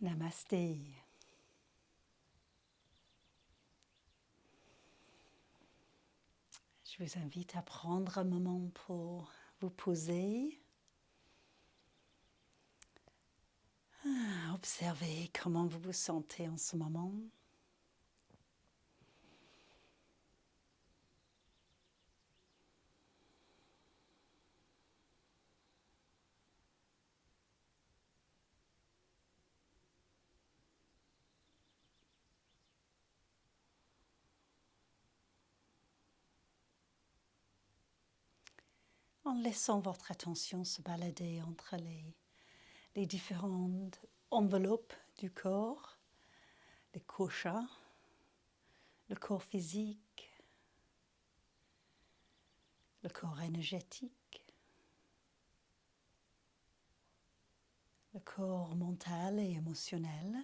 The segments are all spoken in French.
Namasté. Je vous invite à prendre un moment pour vous poser. Observez comment vous vous sentez en ce moment. En laissant votre attention se balader entre les différentes enveloppes du corps, les koshas, le corps physique, le corps énergétique, le corps mental et émotionnel.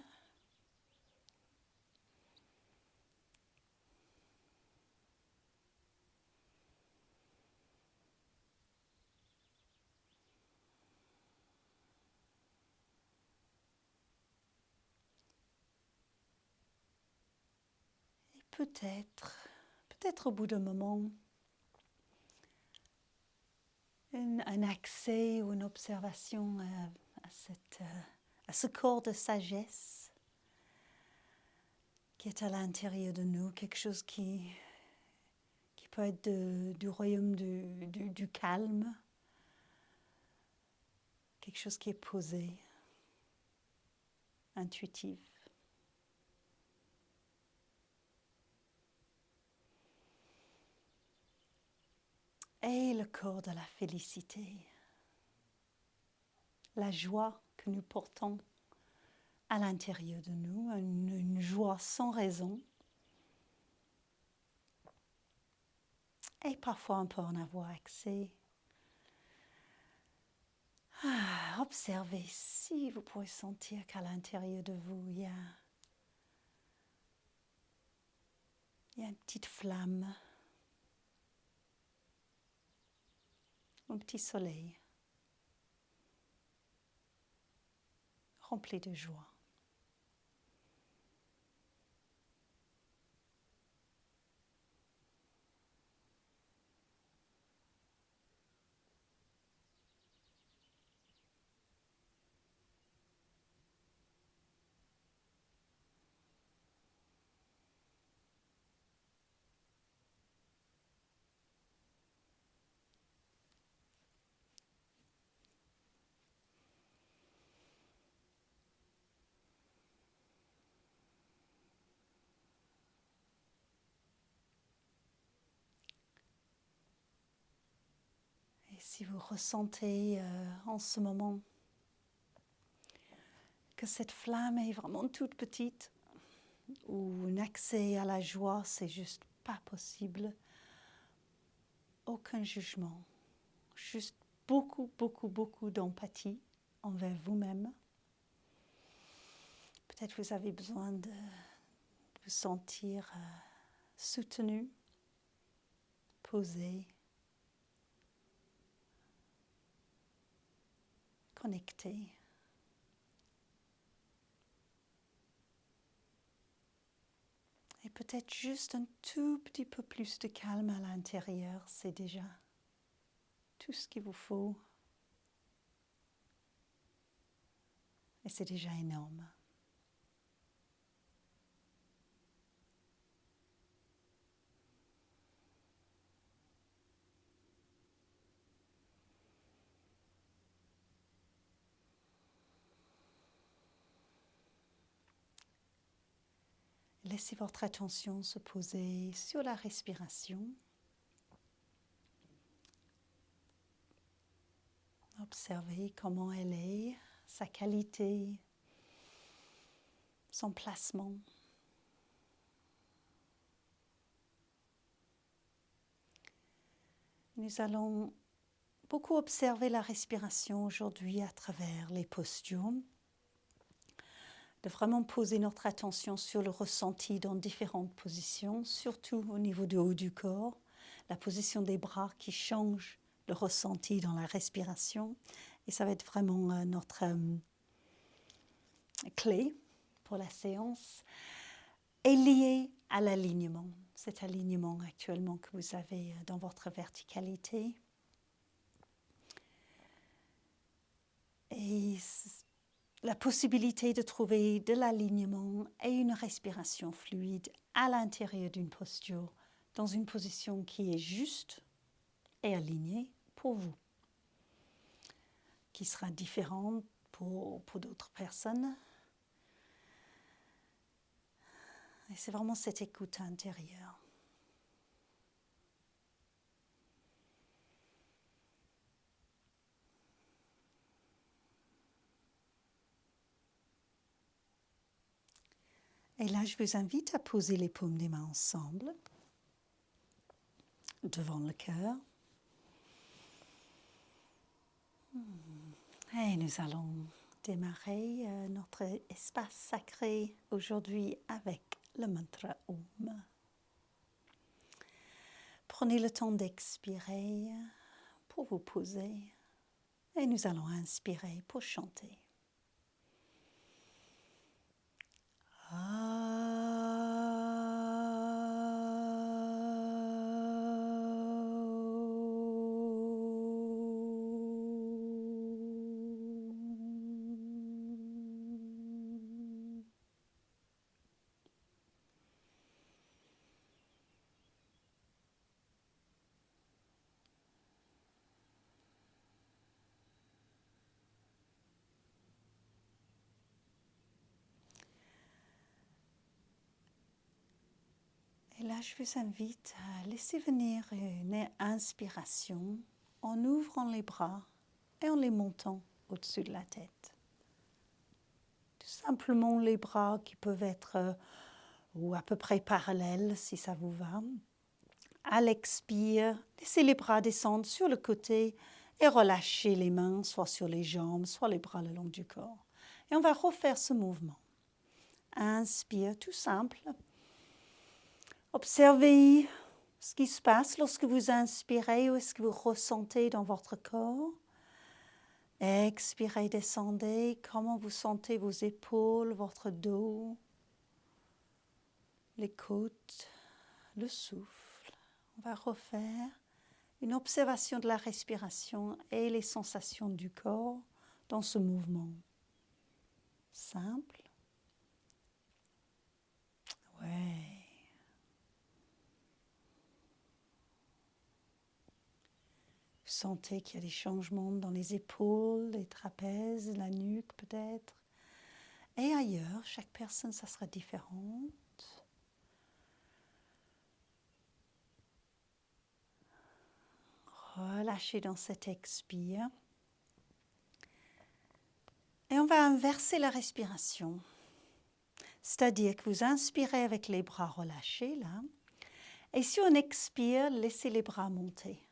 Peut-être au bout d'un moment, un accès ou une observation à ce corps de sagesse qui est à l'intérieur de nous, quelque chose qui peut être du royaume du calme, quelque chose qui est posé, intuitif. Et le corps de la félicité, la joie que nous portons à l'intérieur de nous, une joie sans raison. Et parfois on peut en avoir accès. Observez si vous pouvez sentir qu'à l'intérieur de vous, il y a une petite flamme, un petit soleil rempli de joie. Et si vous ressentez en ce moment que cette flamme est vraiment toute petite, ou un accès à la joie, c'est juste pas possible, aucun jugement, juste beaucoup d'empathie envers vous-même. Peut-être vous avez besoin de vous sentir soutenu, posé, connecté. Et peut-être juste un tout petit peu plus de calme à l'intérieur, c'est déjà tout ce qu'il vous faut. Et c'est déjà énorme. Laissez votre attention se poser sur la respiration. Observez comment elle est, sa qualité, son placement. Nous allons beaucoup observer la respiration aujourd'hui à travers les postures, de vraiment poser notre attention sur le ressenti dans différentes positions, surtout au niveau du haut du corps, la position des bras qui change le ressenti dans la respiration. Et ça va être vraiment clé pour la séance est lié à l'alignement, cet alignement actuellement que vous avez dans votre verticalité. Et la possibilité de trouver de l'alignement et une respiration fluide à l'intérieur d'une posture, dans une position qui est juste et alignée pour vous, qui sera différente pour d'autres personnes. Et c'est vraiment cette écoute intérieure. Et là, je vous invite à poser les paumes des mains ensemble, devant le cœur. Et nous allons démarrer notre espace sacré aujourd'hui avec le mantra Om. Prenez le temps d'expirer pour vous poser et nous allons inspirer pour chanter. Et là, je vous invite à laisser venir une inspiration en ouvrant les bras et en les montant au-dessus de la tête. Tout simplement les bras qui peuvent être ou à peu près parallèles si ça vous va. À l'expire, laissez les bras descendre sur le côté et relâchez les mains, soit sur les jambes, soit les bras le long du corps. Et on va refaire ce mouvement. Inspire, tout simple. Observez ce qui se passe lorsque vous inspirez ou ce que vous ressentez dans votre corps. Expirez, descendez. Comment vous sentez vos épaules, votre dos, les côtes, le souffle. On va refaire une observation de la respiration et les sensations du corps dans ce mouvement. Simple. Ouais. Vous sentez qu'il y a des changements dans les épaules, les trapèzes, la nuque peut-être. Et ailleurs, chaque personne, ça sera différent. Relâchez dans cet expire. Et on va inverser la respiration. C'est-à-dire que vous inspirez avec les bras relâchés, là. Et si on expire, laissez les bras monter.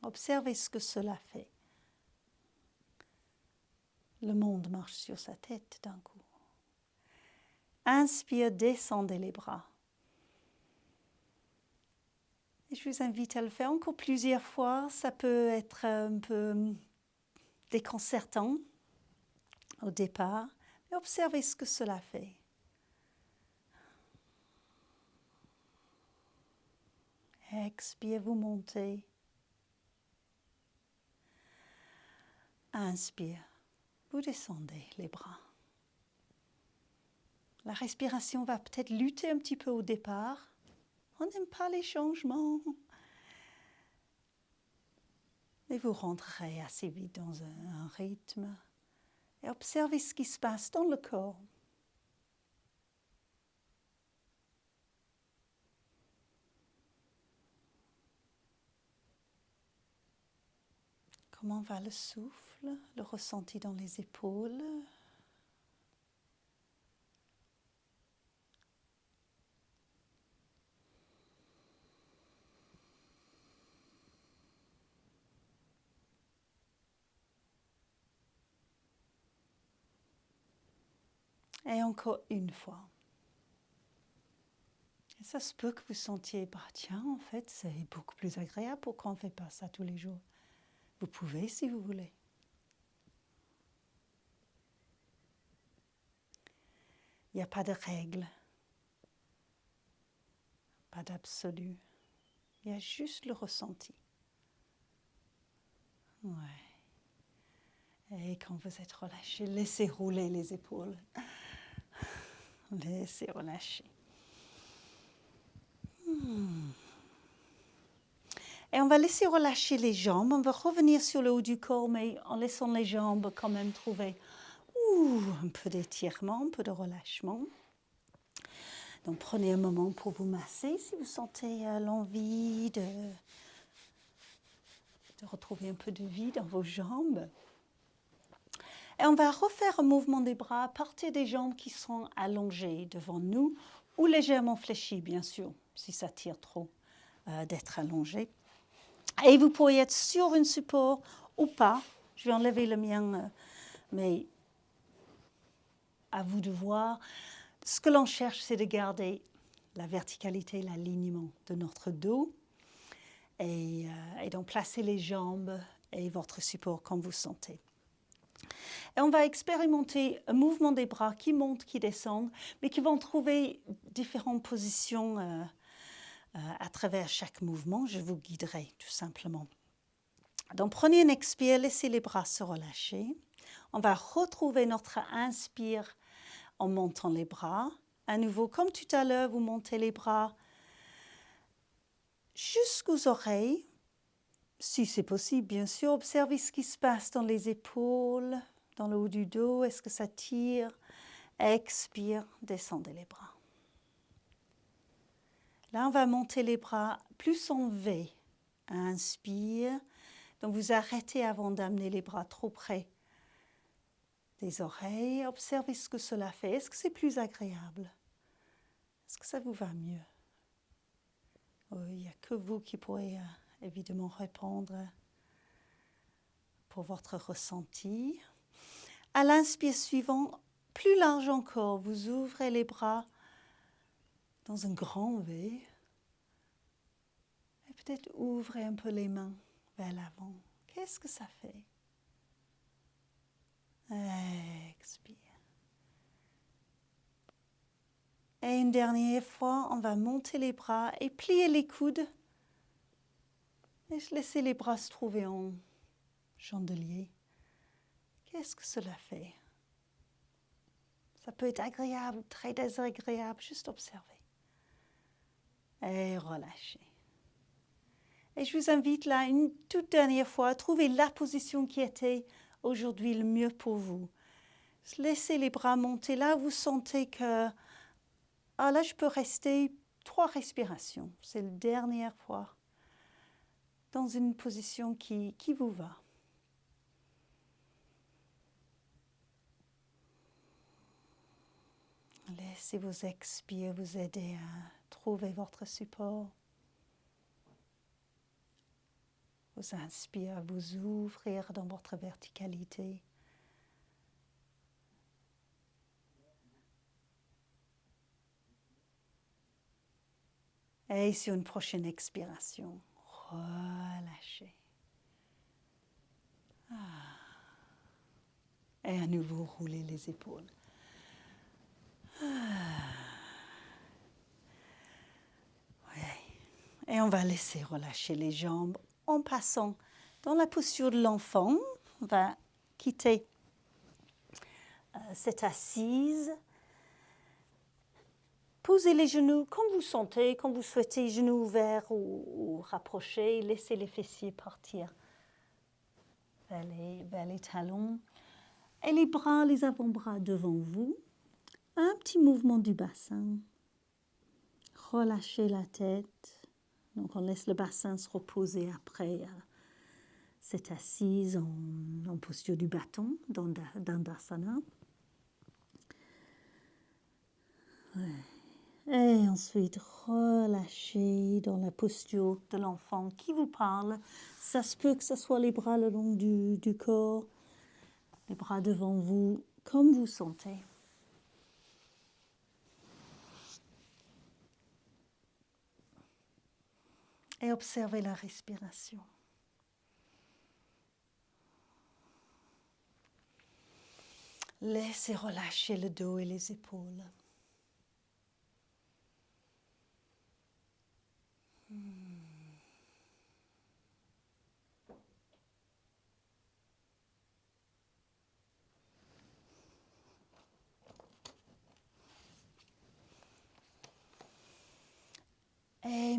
Observez ce que cela fait. Le monde marche sur sa tête d'un coup. Inspire, descendez les bras. Et je vous invite à le faire encore plusieurs fois. Ça peut être un peu déconcertant au départ. Mais observez ce que cela fait. Expire, vous montez. Inspire, vous descendez les bras. La respiration va peut-être lutter un petit peu au départ. On n'aime pas les changements. Mais vous rentrerez assez vite dans un rythme. Et observez ce qui se passe dans le corps. Comment va le souffle, le ressenti dans les épaules? Et encore une fois. Et ça se peut que vous sentiez, bah tiens, en fait, c'est beaucoup plus agréable. Pourquoi on ne fait pas ça tous les jours? Vous pouvez si vous voulez. Il n'y a pas de règle, pas d'absolu. Il y a juste le ressenti. Ouais. Et quand vous êtes relâché, laissez rouler les épaules. Laissez relâcher. Et on va laisser relâcher les jambes. On va revenir sur le haut du corps, mais en laissant les jambes quand même trouver un peu d'étirement, un peu de relâchement. Donc prenez un moment pour vous masser si vous sentez l'envie de retrouver un peu de vie dans vos jambes. Et on va refaire un mouvement des bras à partir des jambes qui sont allongées devant nous ou légèrement fléchies, bien sûr, si ça tire trop d'être allongé. Et vous pourriez être sur un support ou pas. Je vais enlever le mien, mais à vous de voir. Ce que l'on cherche, c'est de garder la verticalité, l'alignement de notre dos et donc placer les jambes et votre support comme vous sentez. Et on va expérimenter un mouvement des bras qui montent, qui descendent, mais qui vont trouver différentes positions à travers chaque mouvement. Je vous guiderai tout simplement. Donc prenez une expire, laissez les bras se relâcher. On va retrouver notre inspire en montant les bras. À nouveau, comme tout à l'heure, vous montez les bras jusqu'aux oreilles. Si c'est possible, bien sûr, observez ce qui se passe dans les épaules, dans le haut du dos. Est-ce que ça tire? Expire, descendez les bras. Là, on va monter les bras plus en V. Inspire. Donc, vous arrêtez avant d'amener les bras trop près des oreilles. Observez ce que cela fait. Est-ce que c'est plus agréable? Est-ce que ça vous va mieux? Oui, il n'y a que vous qui pourrez évidemment répondre pour votre ressenti. À l'inspire suivant, plus large encore, vous ouvrez les bras dans un grand V. Et peut-être ouvrez un peu les mains vers l'avant. Qu'est-ce que ça fait? Expire. Et une dernière fois, on va monter les bras et plier les coudes. Et laisser les bras se trouver en chandelier. Qu'est-ce que cela fait? Ça peut être agréable, très désagréable, juste observer. Et relâchez. Et je vous invite là, une toute dernière fois, à trouver la position qui était aujourd'hui le mieux pour vous. Laissez les bras monter. Là, vous sentez que, là, je peux rester 3 respirations. C'est la dernière fois. Dans une position qui vous va. Laissez vos expires vous aider à trouver votre support. Vous inspirez à vous ouvrir dans votre verticalité. Et sur une prochaine expiration, relâchez. Et à nouveau, roulez les épaules. Et on va laisser relâcher les jambes en passant dans la posture de l'enfant. On va quitter cette assise. Posez les genoux comme vous sentez, comme vous souhaitez, genoux ouverts ou rapprochés. Laissez les fessiers partir vers les talons. Et les bras, les avant-bras devant vous. Un petit mouvement du bassin. Relâchez la tête. Donc on laisse le bassin se reposer après cette assise en posture du bâton, Dandasana. Ouais. Et ensuite, relâchez dans la posture de l'enfant qui vous parle. Ça se peut que ce soit les bras le long du corps, les bras devant vous, comme vous sentez. Et observez la respiration. Laissez relâcher le dos et les épaules.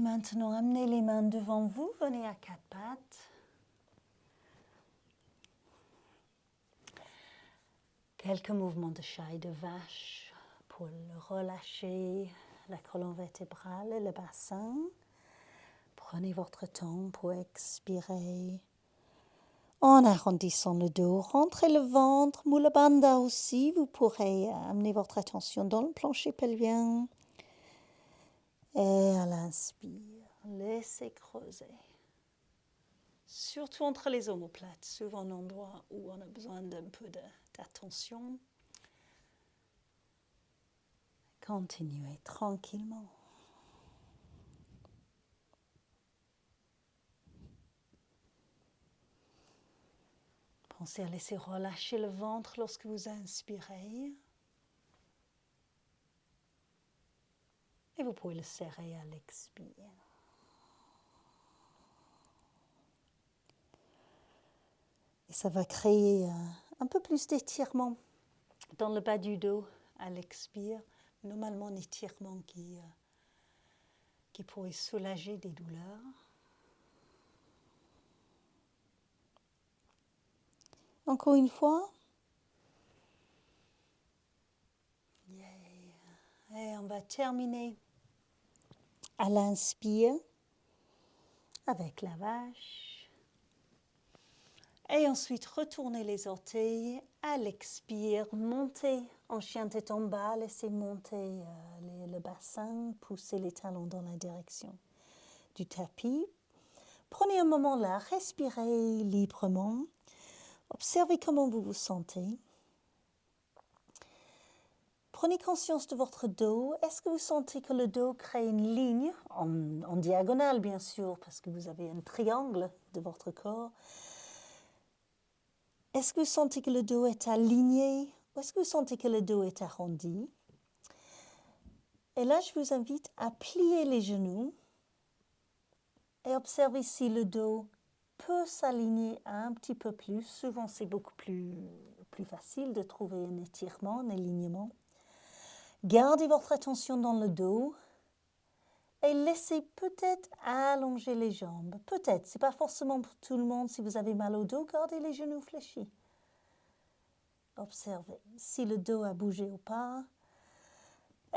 maintenant, amenez les mains devant vous, venez à quatre pattes. Quelques mouvements de chat et de vache pour relâcher la colonne vertébrale et le bassin. Prenez votre temps pour expirer. En arrondissant le dos, rentrez le ventre, Mula Bandha aussi. Vous pourrez amener votre attention dans le plancher pelvien. Et à l'inspire, laissez creuser. Surtout entre les omoplates, souvent un endroit où on a besoin d'un peu d'attention. Continuez tranquillement. Pensez à laisser relâcher le ventre lorsque vous inspirez. Et vous pouvez le serrer à l'expire. Et ça va créer un peu plus d'étirement dans le bas du dos à l'expire. Normalement, un étirement qui pourrait soulager des douleurs. Encore une fois. Et on va terminer à l'inspire avec la vache. Et ensuite, retournez les orteils à l'expire. Montez en chien tête en bas. Laissez monter le bassin. Poussez les talons dans la direction du tapis. Prenez un moment là. Respirez librement. Observez comment vous vous sentez. Prenez conscience de votre dos. Est-ce que vous sentez que le dos crée une ligne, en diagonale bien sûr, parce que vous avez un triangle de votre corps. Est-ce que vous sentez que le dos est aligné ou est-ce que vous sentez que le dos est arrondi? Et là, je vous invite à plier les genoux et observer si le dos peut s'aligner un petit peu plus. Souvent, c'est beaucoup plus facile de trouver un étirement, un alignement. Gardez votre attention dans le dos et laissez peut-être allonger les jambes. Peut-être, ce n'est pas forcément pour tout le monde. Si vous avez mal au dos, gardez les genoux fléchis. Observez si le dos a bougé ou pas.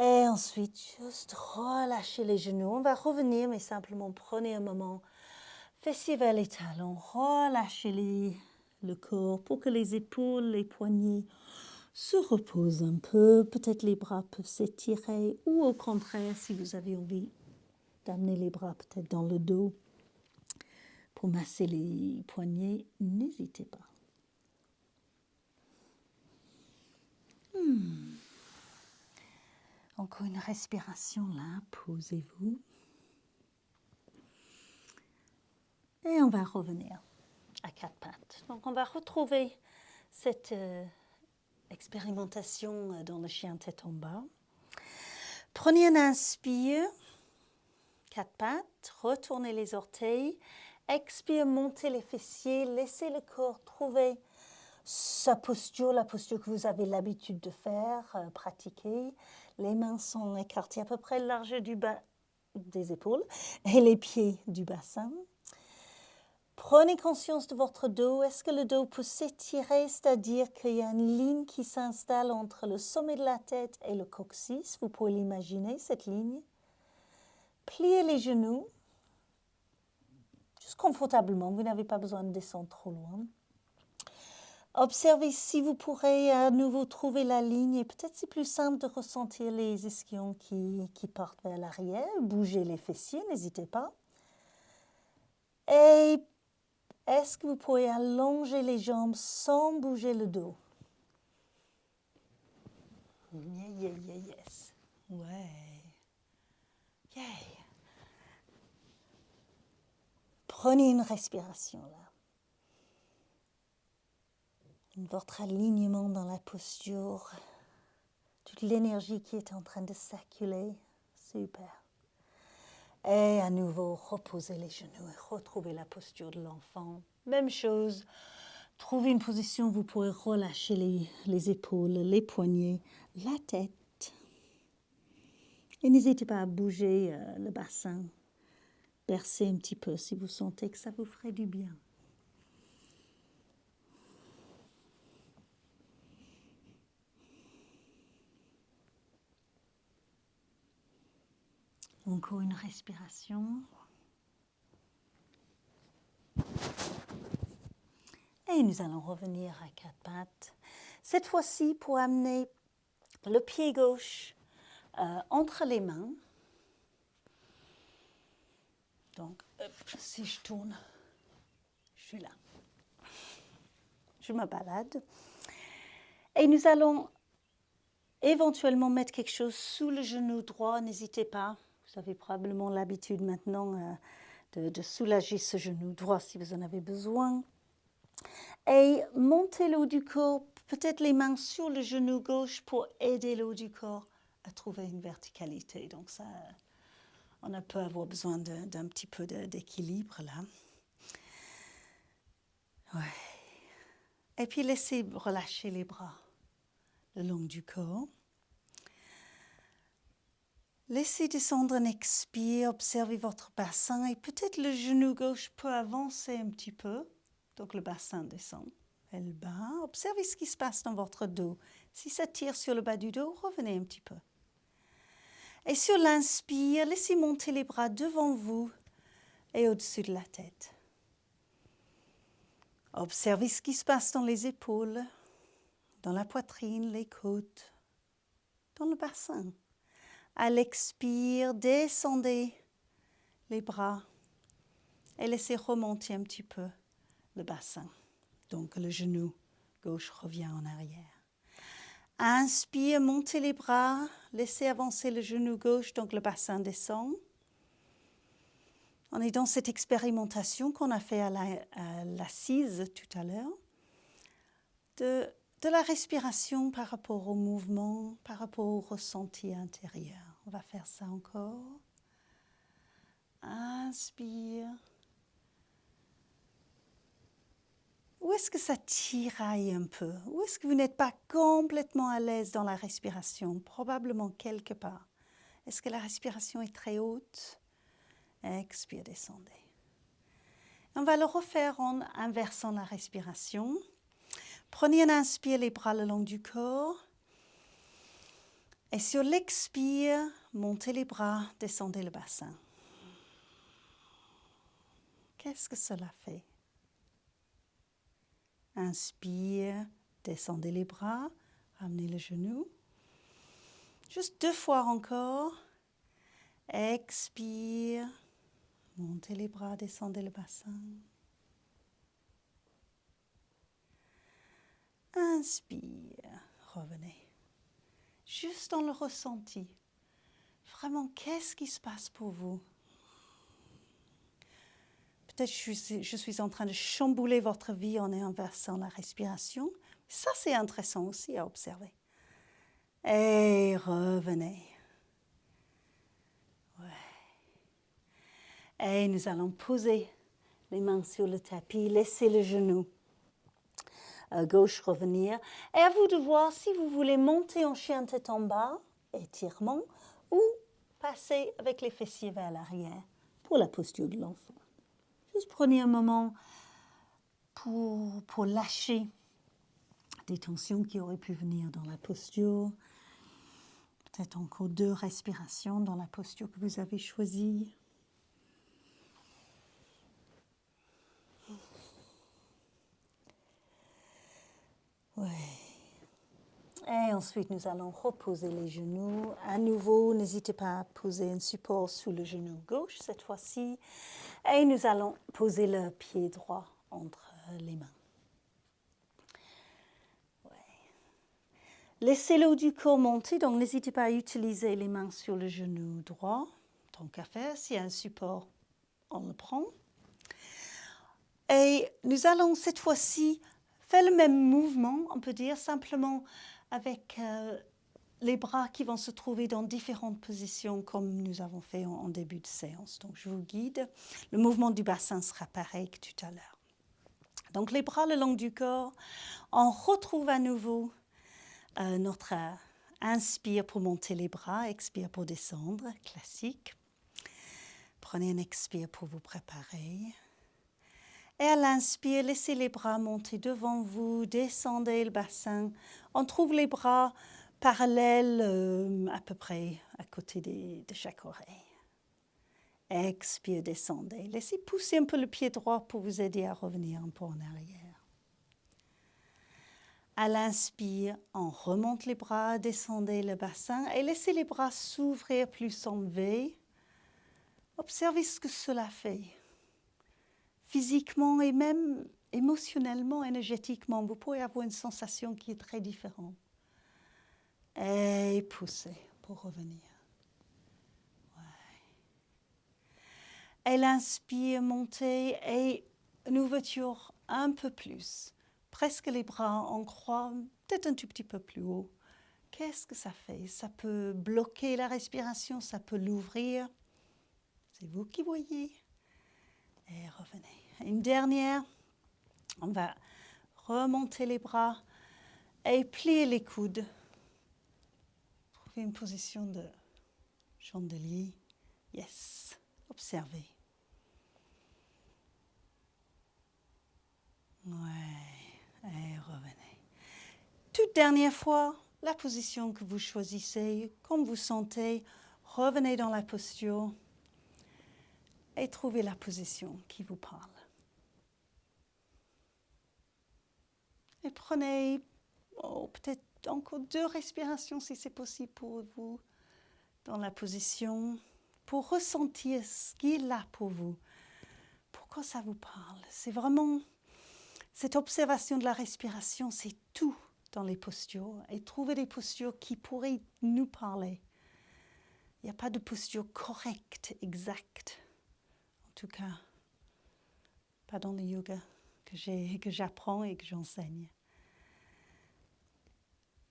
Et ensuite, juste relâchez les genoux. On va revenir, mais simplement prenez un moment. Fessiers vers les talons. Relâchez le corps pour que les épaules, les poignets se reposent un peu. Peut-être les bras peuvent s'étirer ou au contraire, si vous avez envie d'amener les bras peut-être dans le dos pour masser les poignets, n'hésitez pas. Encore une respiration là, posez-vous. Et on va revenir à quatre pattes. Donc on va retrouver cette expérimentation dans le chien tête en bas. Prenez un inspire, quatre pattes, retournez les orteils, expire, montez les fessiers, laissez le corps trouver sa posture, la posture que vous avez l'habitude de faire, pratiquer. Les mains sont écartées à peu près large du bas des épaules et les pieds du bassin. Prenez conscience de votre dos. Est-ce que le dos peut s'étirer, c'est-à-dire qu'il y a une ligne qui s'installe entre le sommet de la tête et le coccyx? Vous pouvez l'imaginer, cette ligne. Pliez les genoux, juste confortablement. Vous n'avez pas besoin de descendre trop loin. Observez si vous pourrez à nouveau trouver la ligne. Et peut-être c'est plus simple de ressentir les ischions qui partent vers l'arrière. Bougez les fessiers, n'hésitez pas. Et est-ce que vous pouvez allonger les jambes sans bouger le dos? Yes. Ouais. Yeah. Prenez une respiration là. Votre alignement dans la posture, toute l'énergie qui est en train de circuler, super. Et à nouveau, reposez les genoux et retrouvez la posture de l'enfant. Même chose, trouvez une position où vous pourrez relâcher les épaules, les poignets, la tête. Et n'hésitez pas à bouger le bassin bercer un petit peu si vous sentez que ça vous ferait du bien. Encore une respiration. Et nous allons revenir à quatre pattes. Cette fois-ci, pour amener le pied gauche entre les mains. Donc, si je tourne, je suis là. Je me balade. Et nous allons éventuellement mettre quelque chose sous le genou droit. N'hésitez pas. Vous avez probablement l'habitude maintenant de soulager ce genou droit si vous en avez besoin. Et montez le haut du corps, peut-être les mains sur le genou gauche pour aider le haut du corps à trouver une verticalité. Donc ça, on peut avoir besoin d'un petit peu d'équilibre là. Ouais. Et puis laissez relâcher les bras le long du corps. Laissez descendre un expire, observez votre bassin et peut-être le genou gauche peut avancer un petit peu. Donc le bassin descend vers le bas. Observez ce qui se passe dans votre dos. Si ça tire sur le bas du dos, revenez un petit peu. Et sur l'inspire, laissez monter les bras devant vous et au-dessus de la tête. Observez ce qui se passe dans les épaules, dans la poitrine, les côtes, dans le bassin. À l'expire, descendez les bras et laissez remonter un petit peu le bassin. Donc le genou gauche revient en arrière. Inspire, montez les bras, laissez avancer le genou gauche, donc le bassin descend. On est dans cette expérimentation qu'on a fait à l'assise tout à l'heure, de la respiration par rapport au mouvement, par rapport au ressenti intérieur. On va faire ça encore. Inspire. Où est-ce que ça tiraille un peu? Où est-ce que vous n'êtes pas complètement à l'aise dans la respiration? Probablement quelque part. Est-ce que la respiration est très haute? Expire, descendez. On va le refaire en inversant la respiration. Prenez un inspire, les bras le long du corps. Et sur l'expire, montez les bras, descendez le bassin. Qu'est-ce que cela fait? Inspire, descendez les bras, ramenez le genou. Juste 2 fois encore. Expire, montez les bras, descendez le bassin. Inspire, revenez. Juste dans le ressenti. Vraiment, qu'est-ce qui se passe pour vous? Peut-être que je suis en train de chambouler votre vie en inversant la respiration. Ça, c'est intéressant aussi à observer. Et revenez. Ouais. Et nous allons poser les mains sur le tapis, laisser le genou gauche revenir. Et à vous de voir si vous voulez monter en chien tête en bas, étirement, ou passer avec les fessiers vers l'arrière pour la posture de l'enfant. Juste prenez un moment pour lâcher des tensions qui auraient pu venir dans la posture. Peut-être encore 2 respirations dans la posture que vous avez choisie. Oui. Et ensuite, nous allons reposer les genoux. À nouveau, n'hésitez pas à poser un support sous le genou gauche cette fois-ci. Et nous allons poser le pied droit entre les mains. Ouais. Laissez le haut du corps monter, donc n'hésitez pas à utiliser les mains sur le genou droit. Tant qu'à faire, s'il y a un support, on le prend. Et nous allons cette fois-ci faire le même mouvement, on peut dire, simplement avec les bras qui vont se trouver dans différentes positions comme nous avons fait en début de séance. Donc je vous guide. Le mouvement du bassin sera pareil que tout à l'heure. Donc les bras le long du corps. On retrouve à nouveau notre inspire pour monter les bras, expire pour descendre, classique. Prenez un expire pour vous préparer. Et à l'inspire, laissez les bras monter devant vous, descendez le bassin. On trouve les bras parallèles à peu près à côté de chaque oreille. Expire, descendez. Laissez pousser un peu le pied droit pour vous aider à revenir un peu en arrière. À l'inspire, on remonte les bras, descendez le bassin et laissez les bras s'ouvrir plus en V. Observez ce que cela fait. Physiquement et même émotionnellement, énergétiquement, vous pouvez avoir une sensation qui est très différente. Et poussez pour revenir. Ouais. Et l'inspire, montez et une ouverture un peu plus. Presque les bras en croix, peut-être un tout petit peu plus haut. Qu'est-ce que ça fait? Ça peut bloquer la respiration, ça peut l'ouvrir. C'est vous qui voyez. Et revenez. Une dernière. On va remonter les bras et plier les coudes. Trouvez une position de chandelier. Yes. Observez. Ouais. Et revenez. Toute dernière fois, la position que vous choisissez, comme vous sentez, revenez dans la posture et trouvez la position qui vous parle. Et prenez peut-être encore 2 respirations si c'est possible pour vous dans la position pour ressentir ce qui est là pour vous. Pourquoi ça vous parle? C'est vraiment cette observation de la respiration, c'est tout dans les postures. Et trouver des postures qui pourraient nous parler. Il n'y a pas de posture correcte, exacte. En tout cas, pas dans le yoga que j'apprends et que j'enseigne.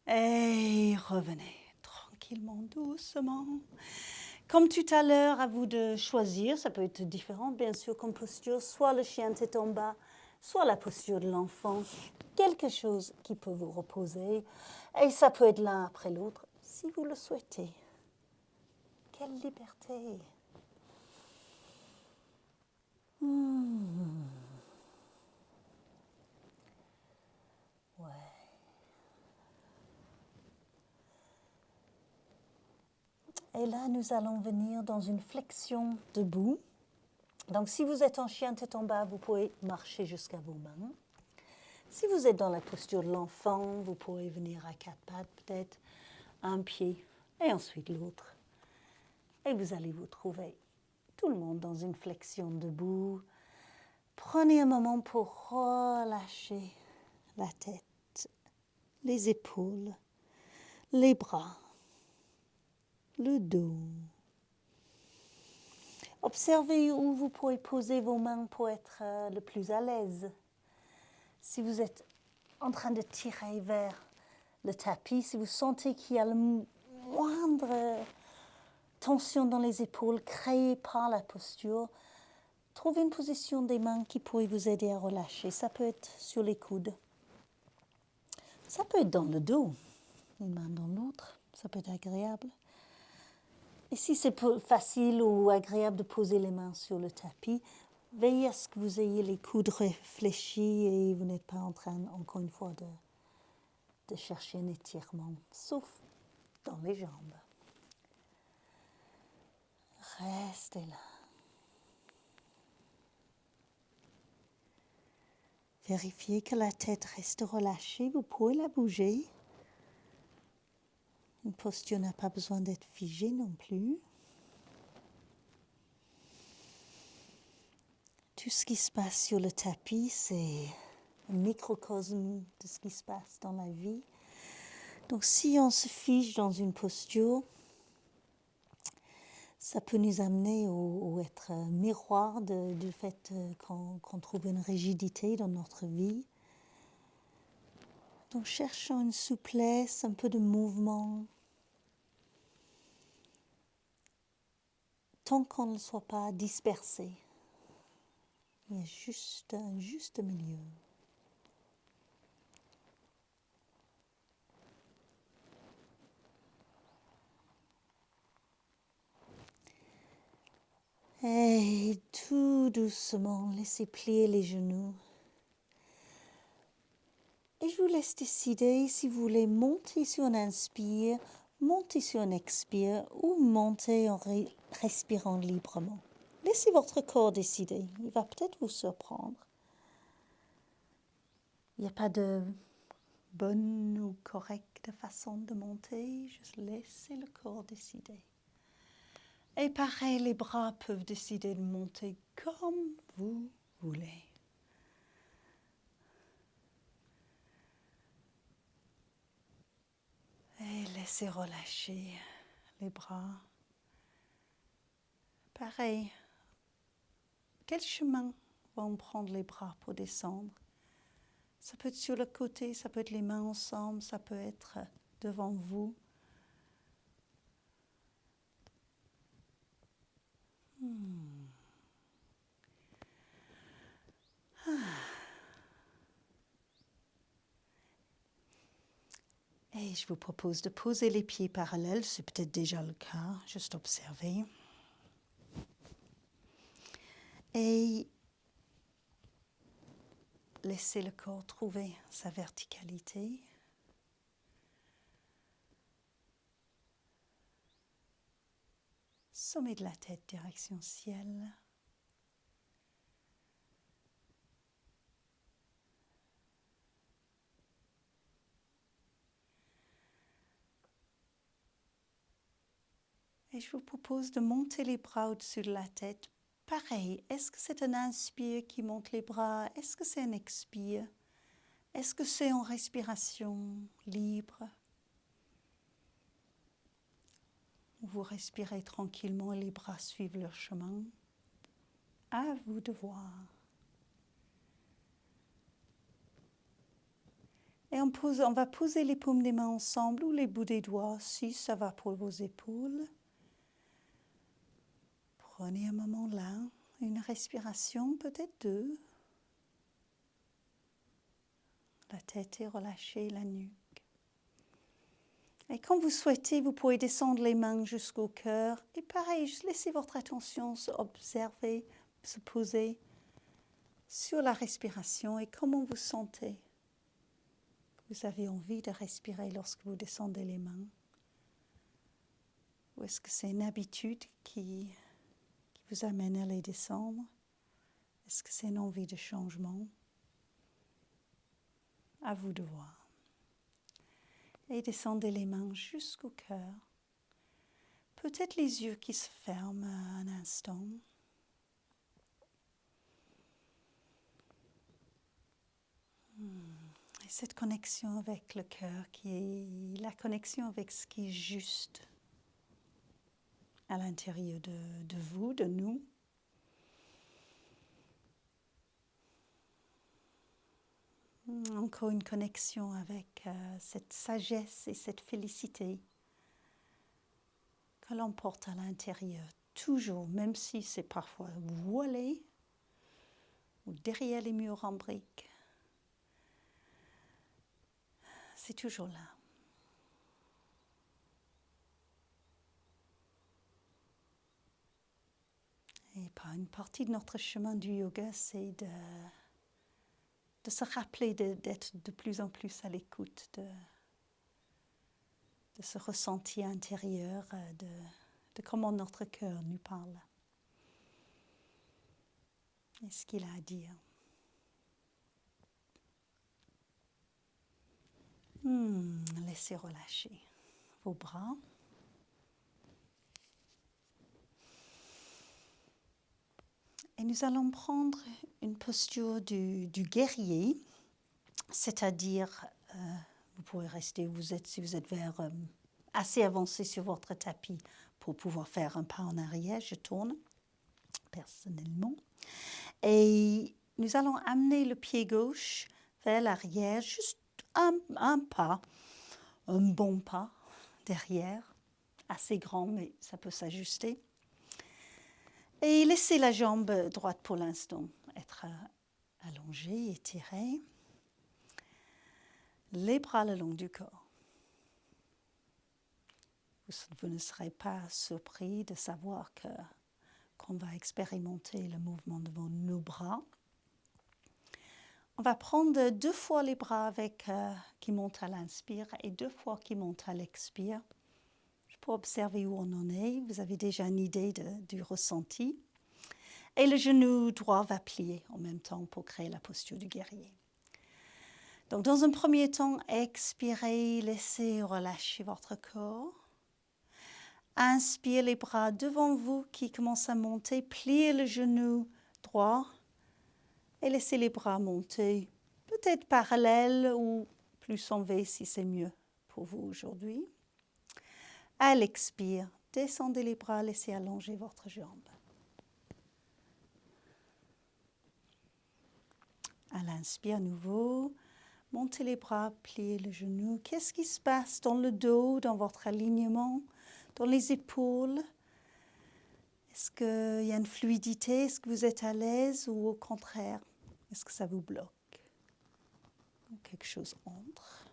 Et revenez tranquillement, doucement. Comme tout à l'heure, à vous de choisir, ça peut être différent bien sûr comme posture, soit le chien tête en bas, soit la posture de l'enfant, quelque chose qui peut vous reposer. Et ça peut être l'un après l'autre, si vous le souhaitez. Quelle liberté! Ouais. Et là, nous allons venir dans une flexion debout. Donc, si vous êtes en chien tête en bas, vous pouvez marcher jusqu'à vos mains. Si vous êtes dans la posture de l'enfant, vous pourrez venir à 4 pattes, peut-être un pied et ensuite l'autre. Et vous allez vous trouver tout le monde dans une flexion debout. Prenez un moment pour relâcher la tête, les épaules, les bras, le dos. Observez où vous pouvez poser vos mains pour être le plus à l'aise. Si vous êtes en train de tirer vers le tapis, si vous sentez qu'il y a la moindre tension dans les épaules créée par la posture, trouvez une position des mains qui pourrait vous aider à relâcher. Ça peut être sur les coudes. Ça peut être dans le dos, une main dans l'autre. Ça peut être agréable. Et si c'est facile ou agréable de poser les mains sur le tapis, veillez à ce que vous ayez les coudes réfléchis et vous n'êtes pas en train, encore une fois, de chercher un étirement, sauf dans les jambes. Restez là. Vérifiez que la tête reste relâchée, vous pouvez la bouger. Une posture n'a pas besoin d'être figée non plus. Tout ce qui se passe sur le tapis, c'est un microcosme de ce qui se passe dans la vie. Donc si on se fige dans une posture, ça peut nous amener ou être un miroir du fait qu'on trouve une rigidité dans notre vie. Donc cherchons une souplesse, un peu de mouvement, tant qu'on ne soit pas dispersé. Il y a juste un juste milieu. Et doucement, laissez plier les genoux. Et je vous laisse décider si vous voulez monter sur un inspire, monter sur un expire ou monter en respirant librement. Laissez votre corps décider. Il va peut-être vous surprendre. Il n'y a pas de bonne ou correcte façon de monter. Juste laissez le corps décider. Et pareil, les bras peuvent décider de monter comme vous voulez. Et laissez relâcher les bras. Pareil, quel chemin vont prendre les bras pour descendre? Ça peut être sur le côté, ça peut être les mains ensemble, ça peut être devant vous. Et je vous propose de poser les pieds parallèles, c'est peut-être déjà le cas, juste observer. Et laissez le corps trouver sa verticalité. Sommet de la tête, direction ciel. Et je vous propose de monter les bras au-dessus de la tête. Pareil, est-ce que c'est un inspire qui monte les bras? Est-ce que c'est un expire? Est-ce que c'est en respiration libre? Vous respirez tranquillement et les bras suivent leur chemin. À vous de voir. Et on va poser les paumes des mains ensemble ou les bouts des doigts si ça va pour vos épaules. Prenez un moment là, une respiration, peut-être deux. La tête est relâchée, la nuque. Et quand vous souhaitez, vous pouvez descendre les mains jusqu'au cœur. Et pareil, juste laissez votre attention observer, se poser sur la respiration et comment vous sentez. Vous avez envie de respirer lorsque vous descendez les mains? Ou est-ce que c'est une habitude qui vous amène à les descendre? Est-ce que c'est une envie de changement? À vous de voir. Et descendez les mains jusqu'au cœur. Peut-être les yeux qui se ferment un instant. Et cette connexion avec le cœur qui est la connexion avec ce qui est juste à l'intérieur de vous, de nous. Encore une connexion avec cette sagesse et cette félicité que l'on porte à l'intérieur, toujours, même si c'est parfois voilé ou derrière les murs en briques. C'est toujours là. Et par une partie de notre chemin du yoga, c'est de se rappeler d'être de plus en plus à l'écoute de ce ressenti intérieur, de comment notre cœur nous parle. Et ce qu'il a à dire. Laissez relâcher vos bras. Et nous allons prendre une posture du guerrier, c'est-à-dire, vous pouvez rester où vous êtes si vous êtes assez avancé sur votre tapis pour pouvoir faire un pas en arrière. Je tourne personnellement. Et nous allons amener le pied gauche vers l'arrière, juste un pas, un bon pas derrière, assez grand, mais ça peut s'ajuster. Et laissez la jambe droite pour l'instant être allongée, étirée. Les bras le long du corps. Vous ne serez pas surpris de savoir que qu'on va expérimenter le mouvement de nos bras. On va prendre 2 fois les bras qui montent à l'inspire et 2 fois qui montent à l'expire. Pour observer où on en est, vous avez déjà une idée du ressenti. Et le genou droit va plier en même temps pour créer la posture du guerrier. Donc dans un premier temps, expirez, laissez relâcher votre corps. Inspire les bras devant vous qui commencent à monter, pliez le genou droit et laissez les bras monter, peut-être parallèles ou plus en V si c'est mieux pour vous aujourd'hui. À l'expire, descendez les bras, laissez allonger votre jambe. À l'inspire, à nouveau, montez les bras, pliez le genou. Qu'est-ce qui se passe dans le dos, dans votre alignement, dans les épaules? Est-ce qu'il y a une fluidité? Est-ce que vous êtes à l'aise ou au contraire, est-ce que ça vous bloque? Quelque chose entre.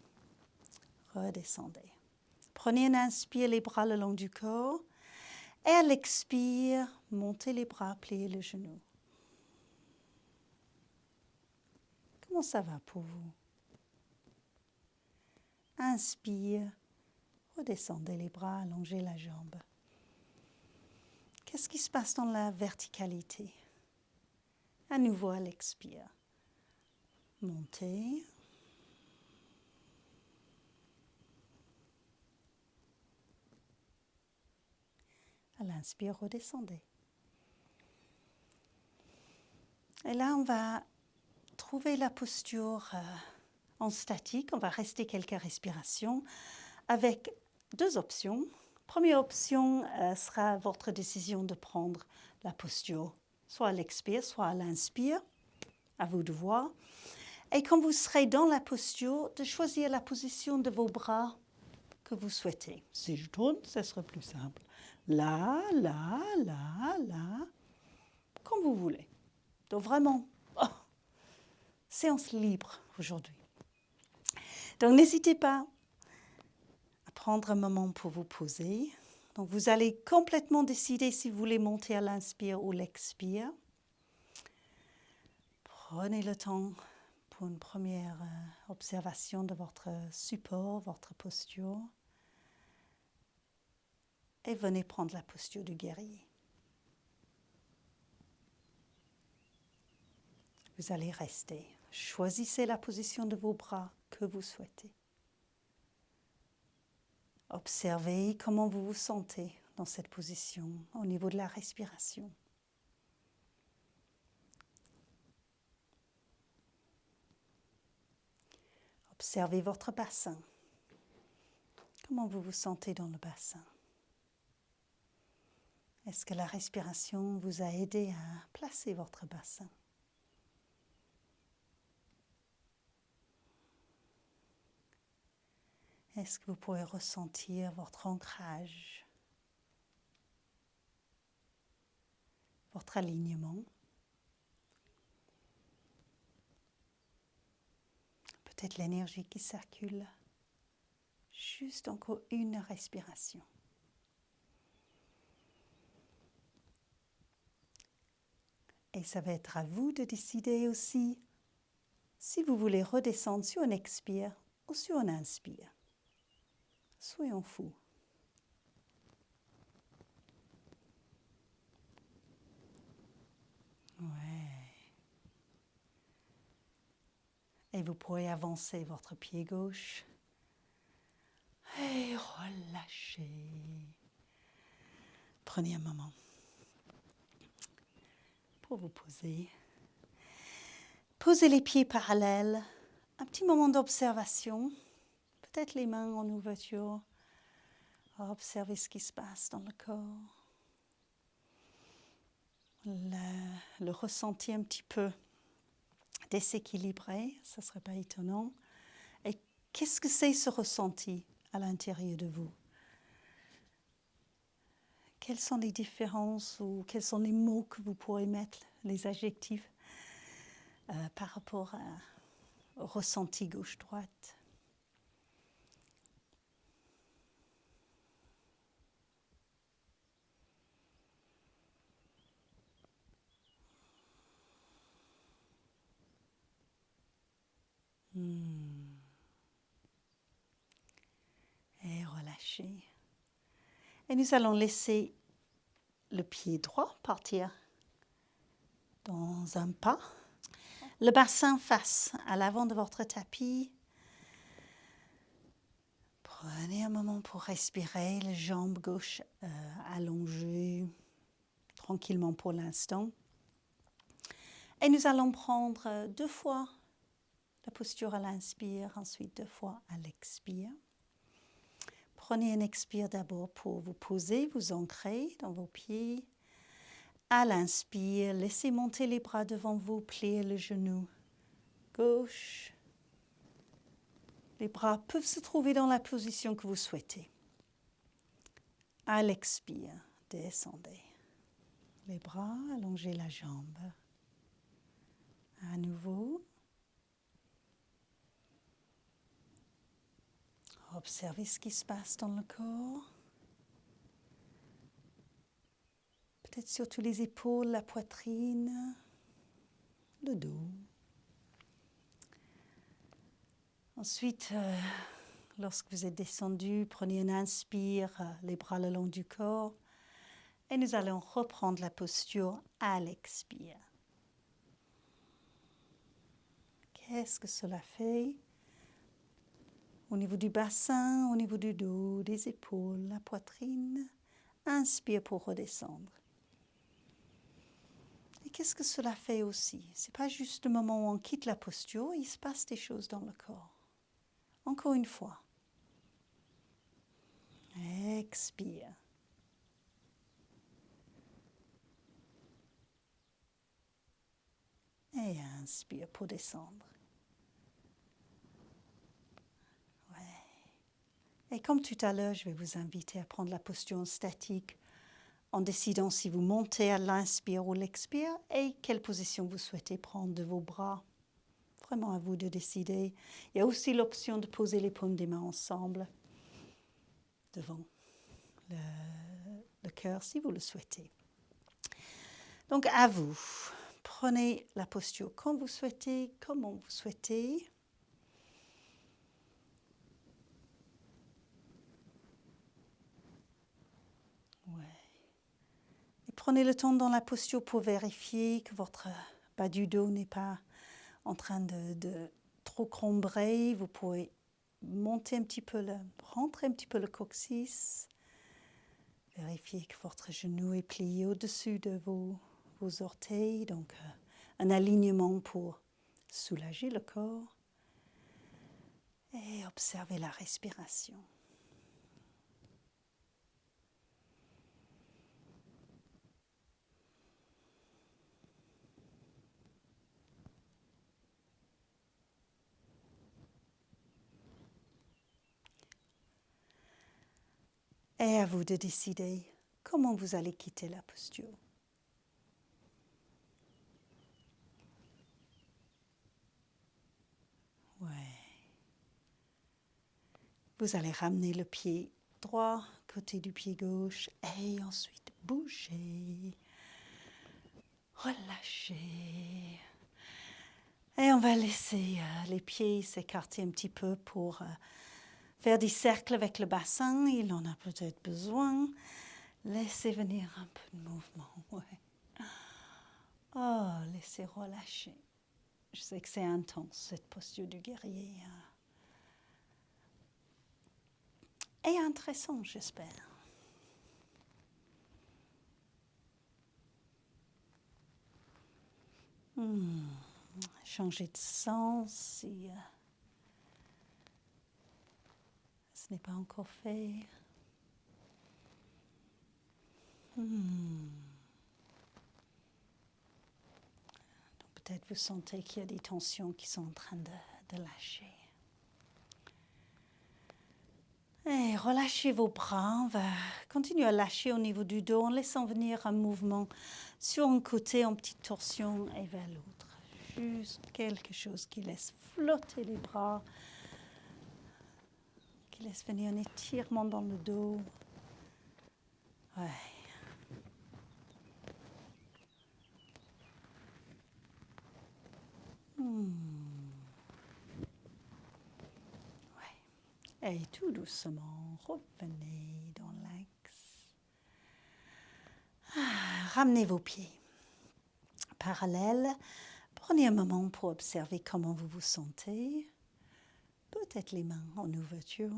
Redescendez. Prenez un inspire, les bras le long du corps. Et à l'expire, montez les bras, pliez le genou. Comment ça va pour vous? Inspire, redescendez les bras, allongez la jambe. Qu'est-ce qui se passe dans la verticalité? À nouveau à l'expire. Montez. À l'inspire, redescendez. Et là, on va trouver la posture en statique. On va rester quelques respirations avec 2 options. Première option sera votre décision de prendre la posture, soit à l'expire, soit à l'inspire. À vous de voir. Et quand vous serez dans la posture, de choisir la position de vos bras que vous souhaitez. Si je tourne, ce sera plus simple. Là, là, là, là, comme vous voulez. Donc vraiment, séance libre aujourd'hui. Donc n'hésitez pas à prendre un moment pour vous poser. Donc vous allez complètement décider si vous voulez monter à l'inspire ou l'expire. Prenez le temps pour une première observation de votre support, votre posture. Et venez prendre la posture du guerrier. Vous allez rester. Choisissez la position de vos bras que vous souhaitez. Observez comment vous vous sentez dans cette position au niveau de la respiration. Observez votre bassin. Comment vous vous sentez dans le bassin? Est-ce que la respiration vous a aidé à placer votre bassin? Est-ce que vous pouvez ressentir votre ancrage, votre alignement? Peut-être l'énergie qui circule. Juste encore une respiration. Et ça va être à vous de décider aussi si vous voulez redescendre sur un expire ou sur un inspire. Soyons fous. Ouais. Et vous pourrez avancer votre pied gauche. Et relâchez. Prenez un moment pour vous poser. Posez les pieds parallèles. Un petit moment d'observation. Peut-être les mains en ouverture. Observez ce qui se passe dans le corps. Le ressenti un petit peu déséquilibré, ça ne serait pas étonnant. Et qu'est-ce que c'est ce ressenti à l'intérieur de vous? Quelles sont les différences ou quels sont les mots que vous pourrez mettre, les adjectifs, par rapport au ressenti gauche-droite? Et relâchez. Et nous allons laisser le pied droit partir dans un pas. Le bassin face à l'avant de votre tapis. Prenez un moment pour respirer, les jambes gauche allongées tranquillement pour l'instant. Et nous allons prendre 2 fois la posture à l'inspire, ensuite 2 fois à l'expire. Prenez un expire d'abord pour vous poser, vous ancrer dans vos pieds. À l'inspire, laissez monter les bras devant vous, pliez le genou gauche. Les bras peuvent se trouver dans la position que vous souhaitez. À l'expire, descendez. Les bras, allongez la jambe. À nouveau. Observez ce qui se passe dans le corps. Peut-être surtout les épaules, la poitrine, le dos. Ensuite, lorsque vous êtes descendu, prenez un inspire, les bras le long du corps. Et nous allons reprendre la posture à l'expire. Qu'est-ce que cela fait au niveau du bassin, au niveau du dos, des épaules, la poitrine? Inspire pour redescendre. Et qu'est-ce que cela fait aussi? Ce n'est pas juste le moment où on quitte la posture, il se passe des choses dans le corps. Encore une fois. Expire. Et inspire pour descendre. Et comme tout à l'heure, je vais vous inviter à prendre la posture statique en décidant si vous montez à l'inspire ou l'expire et quelle position vous souhaitez prendre de vos bras. Vraiment à vous de décider. Il y a aussi l'option de poser les paumes des mains ensemble devant le cœur si vous le souhaitez. Donc à vous, prenez la posture comme vous souhaitez, comment vous souhaitez. Prenez le temps dans la posture pour vérifier que votre bas du dos n'est pas en train de trop combrer. Vous pouvez monter un petit peu, rentrer un petit peu le coccyx. Vérifiez que votre genou est plié au-dessus de vos orteils. Donc, un alignement pour soulager le corps. Et observez la respiration. Et à vous de décider comment vous allez quitter la posture. Ouais. Vous allez ramener le pied droit, côté du pied gauche, et ensuite bouger, relâcher. Et on va laisser les pieds s'écarter un petit peu pour faire des cercles avec le bassin. Il en a peut-être besoin. Laissez venir un peu de mouvement. Ouais. Oh, laissez relâcher. Je sais que c'est intense, cette posture du guerrier. Et intéressant, j'espère. Changer de sens si ce n'est pas encore fait. Donc peut-être vous sentez qu'il y a des tensions qui sont en train de lâcher. Et relâchez vos bras. On va continuer à lâcher au niveau du dos en laissant venir un mouvement sur un côté en petite torsion et vers l'autre. Juste quelque chose qui laisse flotter les bras, qui laisse venir un étirement dans le dos. Ouais. Et tout doucement, revenez dans l'axe. Ramenez vos pieds parallèles. Prenez un moment pour observer comment vous vous sentez. Peut-être les mains en ouverture.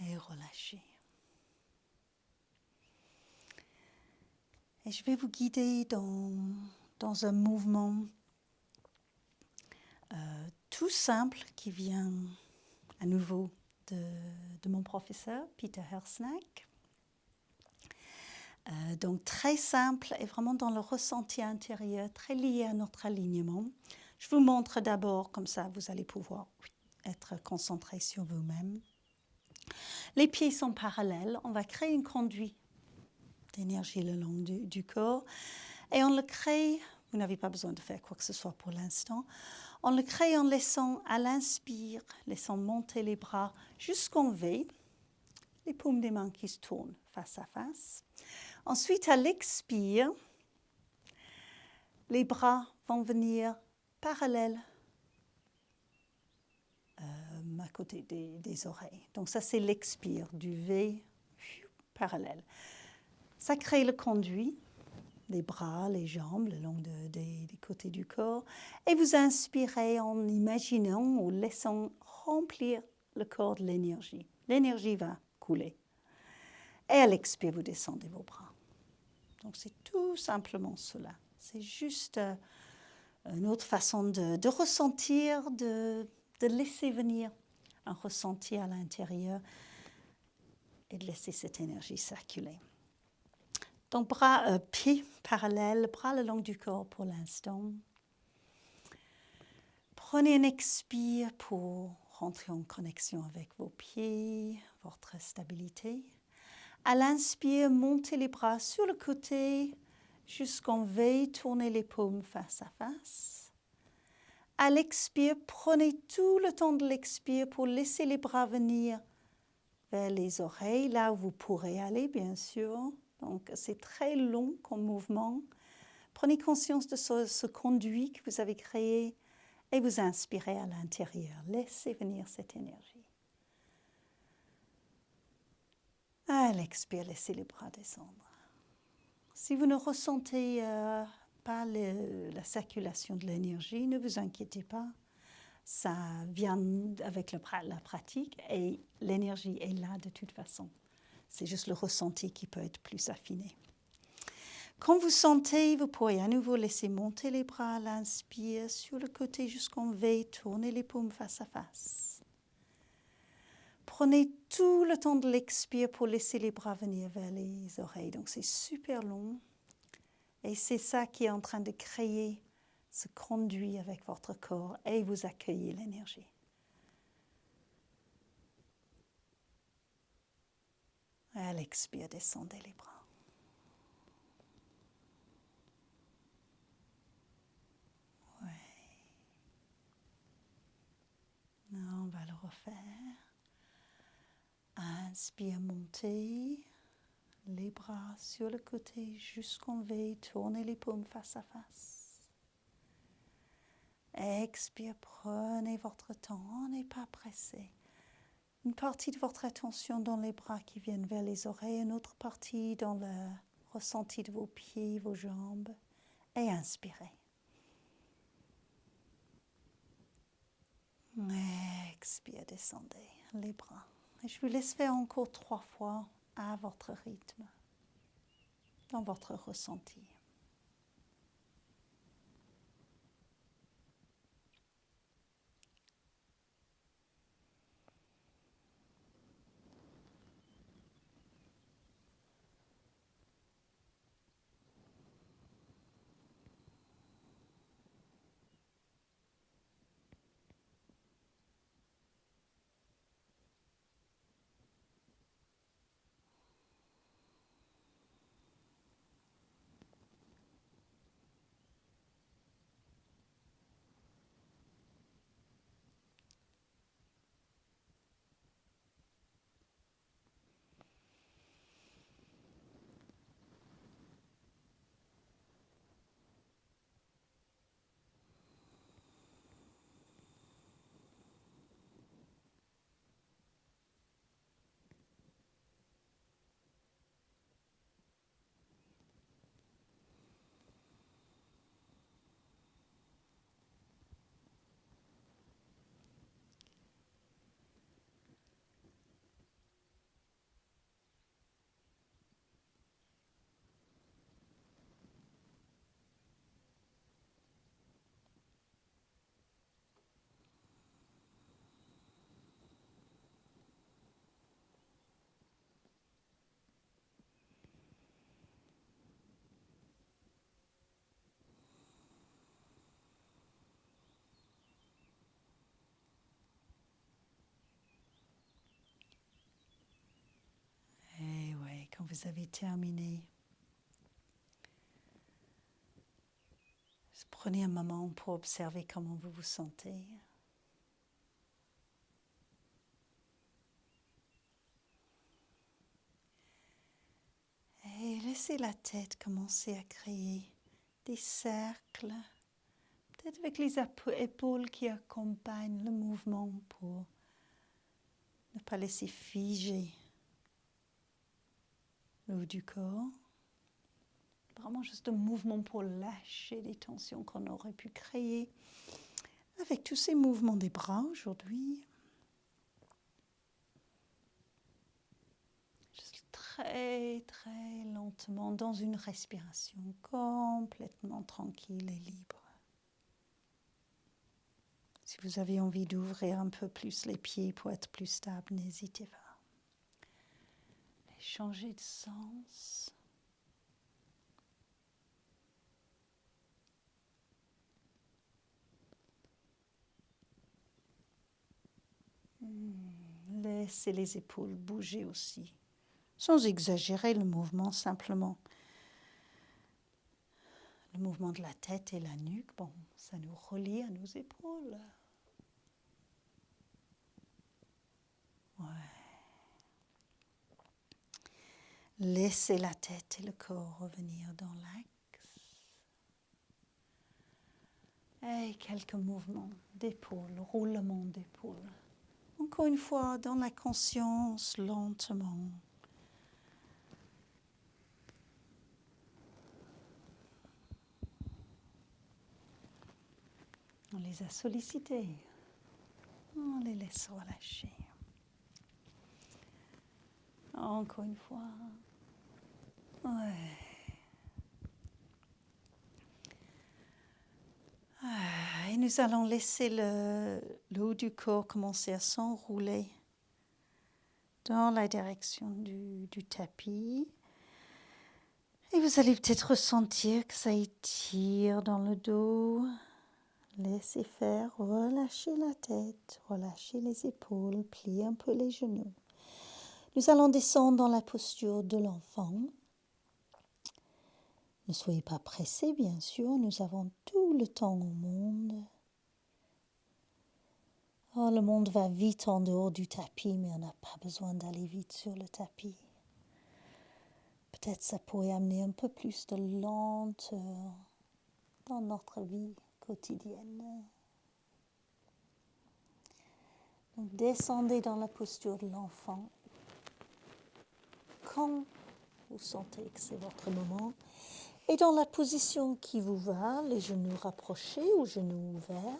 Et relâchez. Et je vais vous guider dans un mouvement tout simple qui vient à nouveau de mon professeur, Peter Hersnack. Donc très simple et vraiment dans le ressenti intérieur, très lié à notre alignement. Je vous montre d'abord, comme ça vous allez pouvoir être concentré sur vous-même. Les pieds sont parallèles, on va créer une conduite d'énergie le long du corps et on le crée, vous n'avez pas besoin de faire quoi que ce soit pour l'instant, on le crée en laissant à l'inspire, laissant monter les bras jusqu'en V, les paumes des mains qui se tournent face à face. Ensuite, à l'expire, les bras vont venir parallèles à côté des oreilles. Donc ça, c'est l'expire du V parallèle. Ça crée le conduit, les bras, les jambes, le long des côtés du corps. Et vous inspirez en imaginant ou laissant remplir le corps de l'énergie. L'énergie va couler. Et à l'expire, vous descendez vos bras. Donc c'est tout simplement cela. C'est juste une autre façon de ressentir, de laisser venir un ressenti à l'intérieur et de laisser cette énergie circuler. Donc pieds parallèles, bras le long du corps pour l'instant. Prenez un expire pour rentrer en connexion avec vos pieds, votre stabilité. À l'inspire, montez les bras sur le côté jusqu'en V, tournez les paumes face à face. À l'expire, prenez tout le temps de l'expire pour laisser les bras venir vers les oreilles, là où vous pourrez aller, bien sûr. Donc, c'est très long comme mouvement. Prenez conscience de ce conduit que vous avez créé et vous inspirez à l'intérieur. Laissez venir cette énergie. À l'expire, laissez les bras descendre. Si vous ne ressentez pas la circulation de l'énergie, ne vous inquiétez pas. Ça vient avec la pratique et l'énergie est là de toute façon. C'est juste le ressenti qui peut être plus affiné. Quand vous sentez, vous pourrez à nouveau laisser monter les bras à l'inspire sur le côté jusqu'en V, tournez les paumes face à face. Prenez tout le temps de l'expire pour laisser les bras venir vers les oreilles. Donc c'est super long. Et c'est ça qui est en train de créer ce conduit avec votre corps et vous accueillez l'énergie. À l'expire, descendez les bras. Oui. On va le refaire. Inspire, montez. Les bras sur le côté jusqu'en V, tournez les paumes face à face. Expire, prenez votre temps, on n'est pas pressé. Une partie de votre attention dans les bras qui viennent vers les oreilles, une autre partie dans le ressenti de vos pieds, vos jambes. Et inspirez. Expire, descendez les bras. Et je vous laisse faire encore 3 fois à votre rythme, dans votre ressenti. vous avez terminé, prenez un moment pour observer comment vous vous sentez. Et laissez la tête commencer à créer des cercles, peut-être avec les épaules qui accompagnent le mouvement pour ne pas laisser figer le haut du corps. Vraiment juste un mouvement pour lâcher les tensions qu'on aurait pu créer avec tous ces mouvements des bras aujourd'hui. Juste très très lentement dans une respiration complètement tranquille et libre. Si vous avez envie d'ouvrir un peu plus les pieds pour être plus stable, n'hésitez pas. Et changez de sens. Laissez les épaules bouger aussi, sans exagérer le mouvement, simplement. Le mouvement de la tête et la nuque, bon, ça nous relie à nos épaules. Ouais. Laissez la tête et le corps revenir dans l'axe. Et quelques mouvements d'épaule, roulement d'épaule. Encore une fois, dans la conscience, lentement. On les a sollicités. On les laisse relâcher. Encore une fois. Ouais. Et nous allons laisser le haut du corps commencer à s'enrouler dans la direction du tapis. Et vous allez peut-être ressentir que ça étire dans le dos. Laissez faire, relâchez la tête, relâchez les épaules, pliez un peu les genoux. Nous allons descendre dans la posture de l'enfant. Ne soyez pas pressés, bien sûr, nous avons tout le temps au monde. Oh, le monde va vite en dehors du tapis, mais on n'a pas besoin d'aller vite sur le tapis. Peut-être ça pourrait amener un peu plus de lenteur dans notre vie quotidienne. Donc, descendez dans la posture de l'enfant. Quand vous sentez que c'est votre moment. Et dans la position qui vous va, les genoux rapprochés ou genoux ouverts.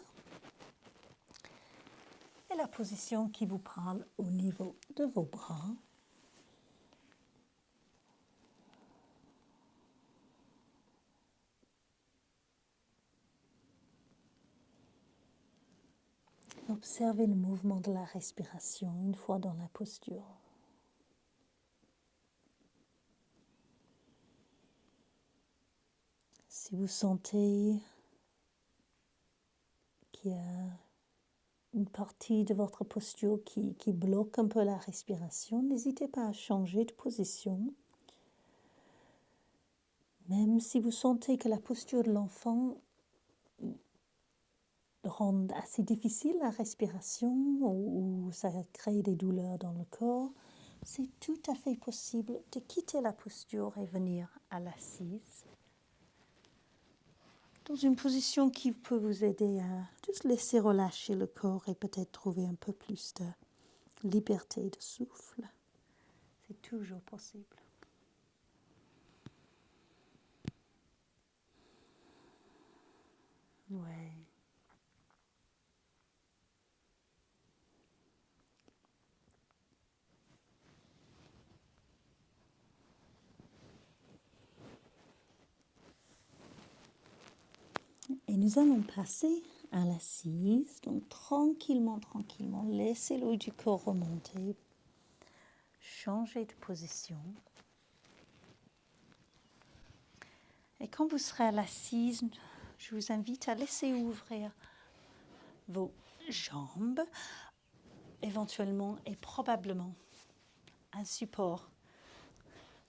Et la position qui vous parle au niveau de vos bras. Observez le mouvement de la respiration une fois dans la posture. Si vous sentez qu'il y a une partie de votre posture qui bloque un peu la respiration, n'hésitez pas à changer de position. Même si vous sentez que la posture de l'enfant rend assez difficile la respiration ou ça crée des douleurs dans le corps, c'est tout à fait possible de quitter la posture et venir à l'assise. Dans une position qui peut vous aider à juste laisser relâcher le corps et peut-être trouver un peu plus de liberté de souffle. C'est toujours possible. Ouais. Et nous allons passer à l'assise. Donc tranquillement, laissez le haut du corps remonter. Changez de position. Et quand vous serez à l'assise, je vous invite à laisser ouvrir vos jambes, éventuellement et probablement un support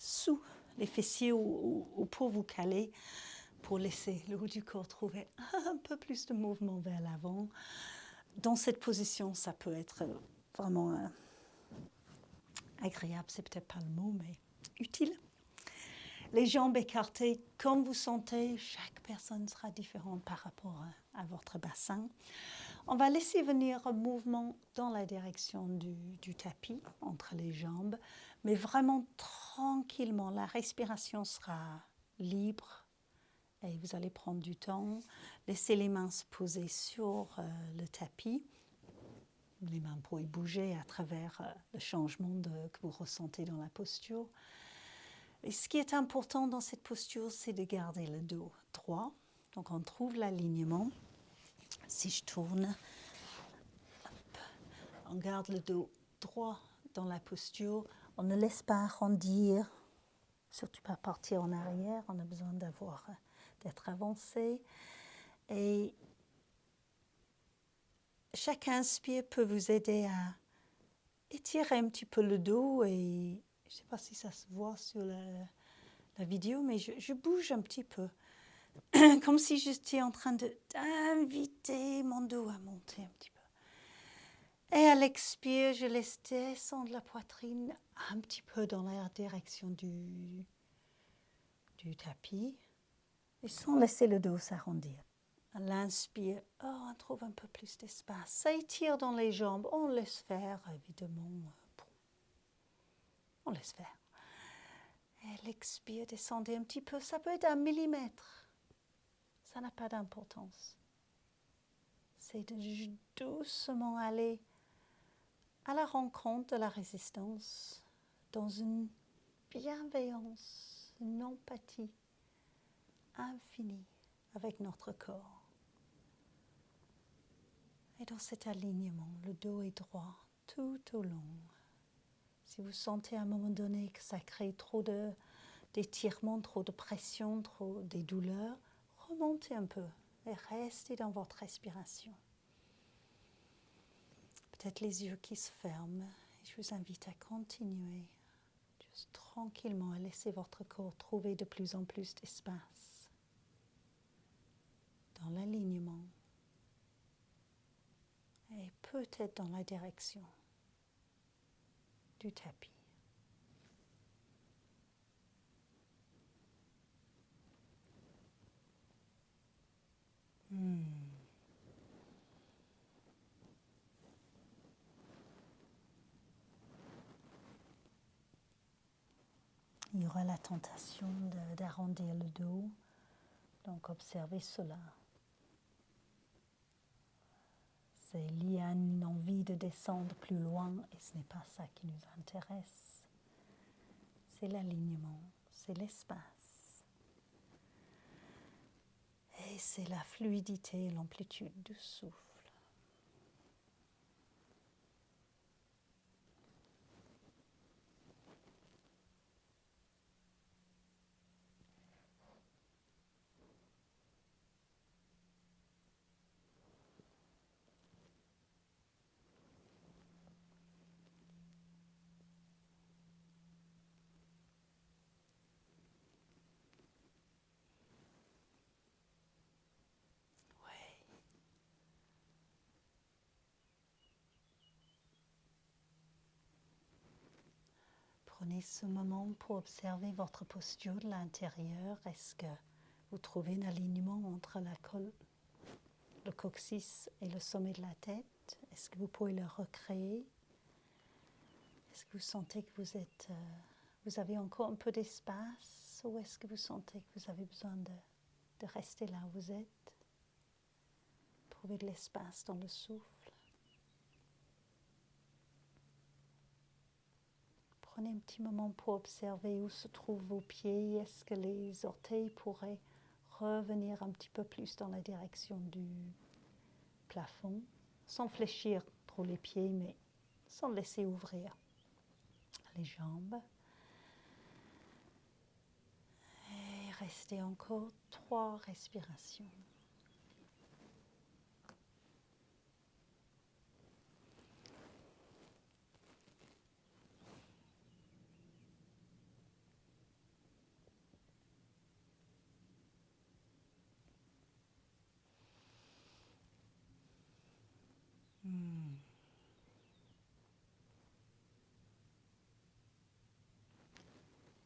sous les fessiers ou pour vous caler, pour laisser le haut du corps trouver un peu plus de mouvement vers l'avant. Dans cette position, ça peut être vraiment agréable, c'est peut-être pas le mot, mais utile. Les jambes écartées, comme vous sentez, chaque personne sera différente par rapport à votre bassin. On va laisser venir un mouvement dans la direction du tapis, entre les jambes, mais vraiment tranquillement. La respiration sera libre et vous allez prendre du temps. Laissez les mains se poser sur le tapis. Les mains pourraient bouger à travers le changement que vous ressentez dans la posture. Et ce qui est important dans cette posture, c'est de garder le dos droit. Donc on trouve l'alignement. Si je tourne, hop, on garde le dos droit dans la posture. On ne laisse pas arrondir, surtout pas partir en arrière. On a besoin d'être avancé. Et chaque inspire peut vous aider à étirer un petit peu le dos. Et je ne sais pas si ça se voit sur la vidéo, mais je bouge un petit peu. Comme si j'étais en train d'inviter mon dos à monter un petit peu. Et à l'expire, je laisse descendre la poitrine un petit peu dans la direction du tapis et sans laisser le dos s'arrondir. À l'inspire, on trouve un peu plus d'espace. Ça étire dans les jambes. On laisse faire, évidemment. On laisse faire. Et à l'expire, descendez un petit peu. Ça peut être 1 millimètre. Ça n'a pas d'importance. C'est de doucement aller à la rencontre de la résistance dans une bienveillance, une empathie infinie avec notre corps. Et dans cet alignement, le dos est droit tout au long. Si vous sentez à un moment donné que ça crée trop d'étirement, trop de pression, trop des douleurs, remontez un peu et restez dans votre respiration. Peut-être les yeux qui se ferment. Je vous invite à continuer juste tranquillement à laisser votre corps trouver de plus en plus d'espace dans l'alignement et peut-être dans la direction du tapis. Il y aura la tentation d'arrondir le dos, donc observez cela. C'est lié à une envie de descendre plus loin et ce n'est pas ça qui nous intéresse. C'est l'alignement, c'est l'espace. Et c'est la fluidité et l'amplitude du souffle. Prenez ce moment pour observer votre posture de l'intérieur. Est-ce que vous trouvez un alignement entre le coccyx et le sommet de la tête? Est-ce que vous pouvez le recréer? Est-ce que vous sentez que vous avez encore un peu d'espace ou est-ce que vous sentez que vous avez besoin de rester là où vous êtes? Trouvez de l'espace dans le souffle. Prenez un petit moment pour observer où se trouvent vos pieds. Est-ce que les orteils pourraient revenir un petit peu plus dans la direction du plafond, sans fléchir trop les pieds, mais sans laisser ouvrir les jambes. Et restez encore 3 respirations.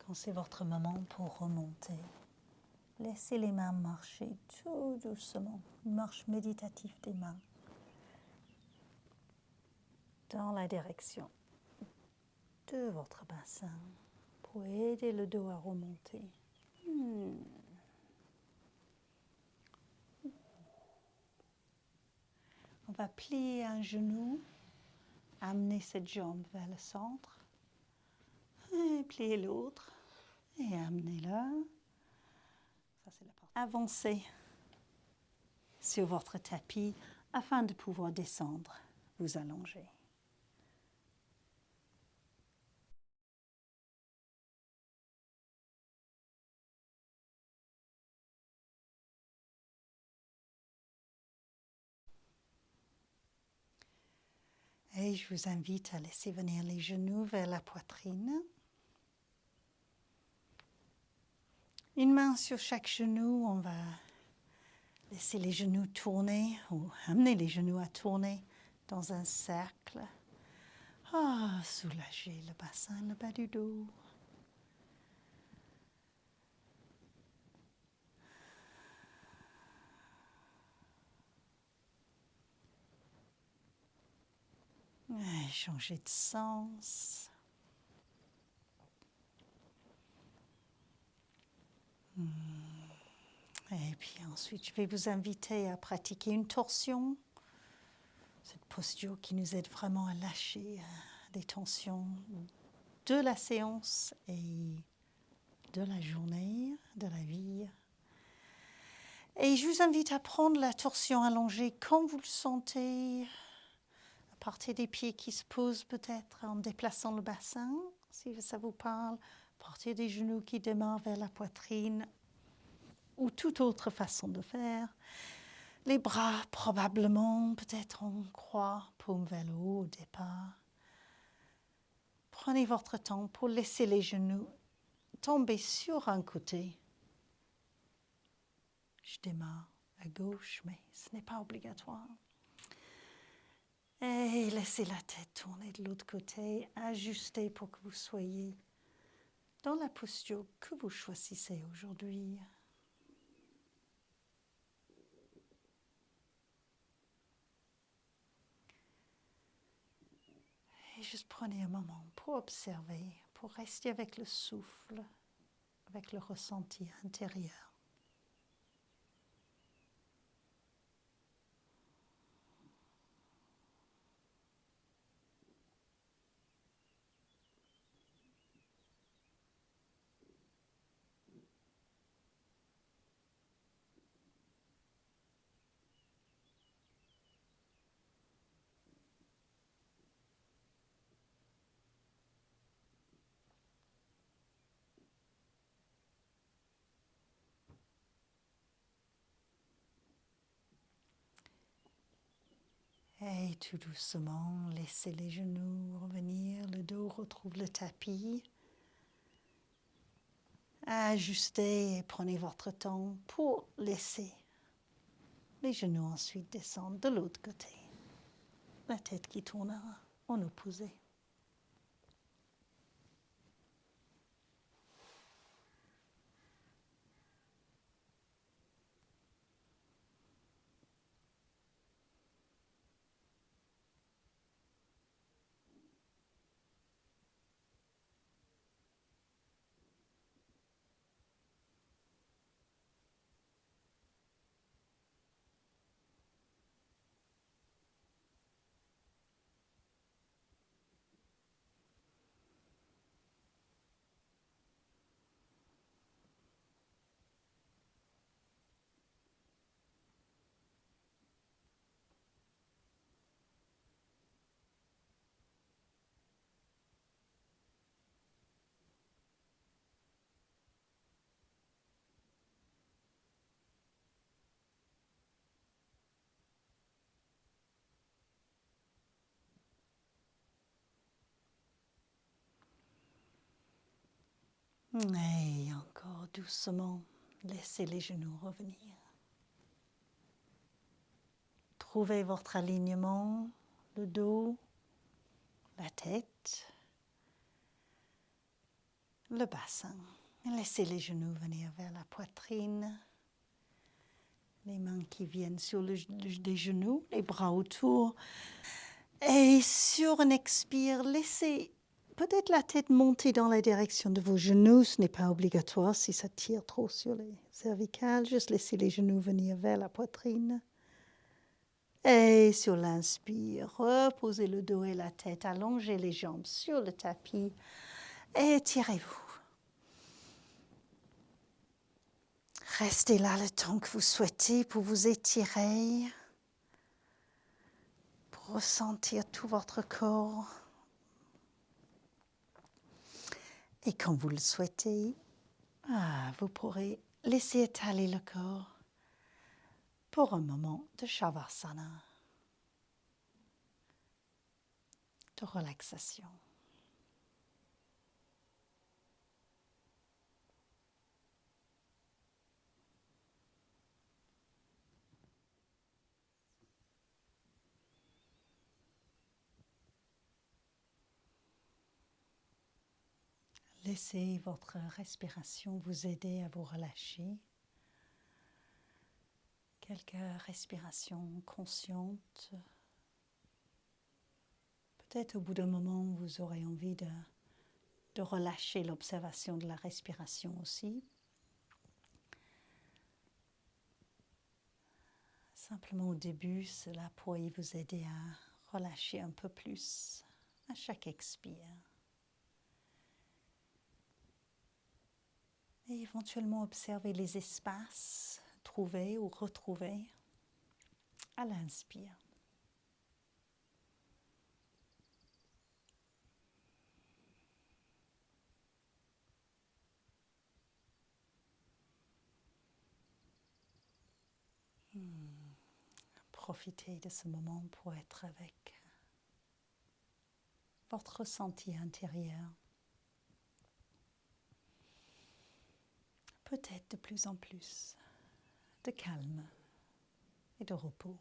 Quand c'est votre moment pour remonter, laissez les mains marcher tout doucement, une marche méditative des mains dans la direction de votre bassin pour aider le dos à remonter. On va plier un genou, amener cette jambe vers le centre, et plier l'autre et amenez-la. Ça, c'est la partie. Avancez sur votre tapis afin de pouvoir descendre, vous allonger. Et je vous invite à laisser venir les genoux vers la poitrine. Une main sur chaque genou, on va laisser les genoux tourner ou amener les genoux à tourner dans un cercle. Soulager le bassin, le bas du dos. Et changer de sens. Et puis ensuite, je vais vous inviter à pratiquer une torsion. Cette posture qui nous aide vraiment à lâcher des tensions de la séance et de la journée, de la vie. Et je vous invite à prendre la torsion allongée comme vous le sentez, à partir des pieds qui se posent peut-être en déplaçant le bassin, si ça vous parle, à partir des genoux qui démarrent vers la poitrine, ou toute autre façon de faire. Les bras, probablement, peut-être en croix, paume vers le haut au départ. Prenez votre temps pour laisser les genoux tomber sur un côté. Je démarre à gauche, mais ce n'est pas obligatoire. Et laissez la tête tourner de l'autre côté, ajustez pour que vous soyez dans la posture que vous choisissez aujourd'hui. Et juste prenez un moment pour observer, pour rester avec le souffle, avec le ressenti intérieur. Et tout doucement, laissez les genoux revenir, le dos retrouve le tapis. Ajustez et prenez votre temps pour laisser les genoux ensuite descendre de l'autre côté. La tête qui tournera en opposé. Et encore doucement, laissez les genoux revenir. Trouvez votre alignement, le dos, la tête. le bassin. Laissez les genoux venir vers la poitrine. Les mains qui viennent sur les genoux, les bras autour. Et sur un expire, laissez peut-être la tête monter dans la direction de vos genoux. Ce n'est pas obligatoire si ça tire trop sur les cervicales. Juste laissez les genoux venir vers la poitrine. Et sur l'inspire, reposez le dos et la tête, allongez les jambes sur le tapis et étirez-vous. Restez là le temps que vous souhaitez pour vous étirer, pour ressentir tout votre corps. Et quand vous le souhaitez, vous pourrez laisser étaler le corps pour un moment de Shavasana, de relaxation. Laissez votre respiration vous aider à vous relâcher. Quelques respirations conscientes. Peut-être au bout d'un moment, vous aurez envie de relâcher l'observation de la respiration aussi. Simplement au début, cela pourrait vous aider à relâcher un peu plus à chaque expire. Et éventuellement observer les espaces trouvés ou retrouvés à l'inspire. Profitez de ce moment pour être avec votre ressenti intérieur. Peut-être de plus en plus de calme et de repos.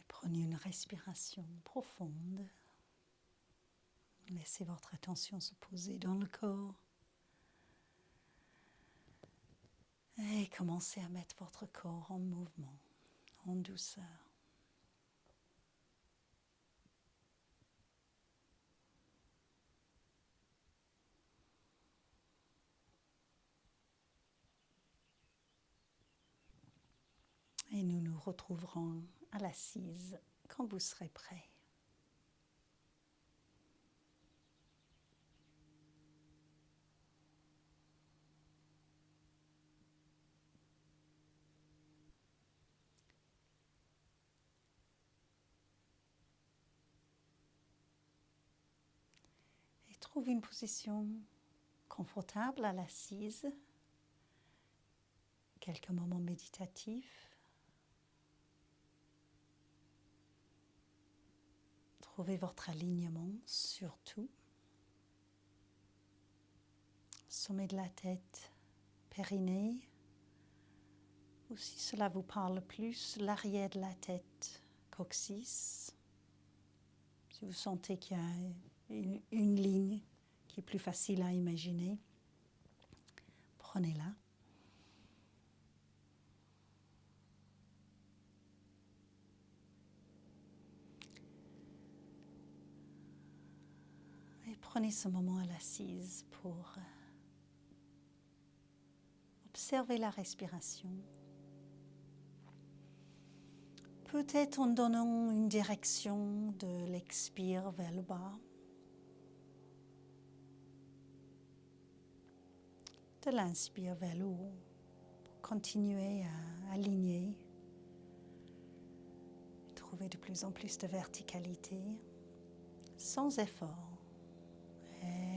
Prenez une respiration profonde. Laissez votre attention se poser dans le corps. Et commencez à mettre votre corps en mouvement, en douceur. Et nous nous retrouverons à l'assise quand vous serez prêts. Trouve une position confortable à l'assise. Quelques moments méditatifs. Trouvez votre alignement surtout. Sommet de la tête, périnée. Ou si cela vous parle plus, l'arrière de la tête, coccyx. Si vous sentez qu'il y a une ligne qui est plus facile à imaginer, prenez-la. Et prenez ce moment à l'assise pour observer la respiration. Peut-être en donnant une direction de l'expire vers le bas. De l'inspire vers le haut. Pour continuer à aligner. Trouver de plus en plus de verticalité. Sans effort.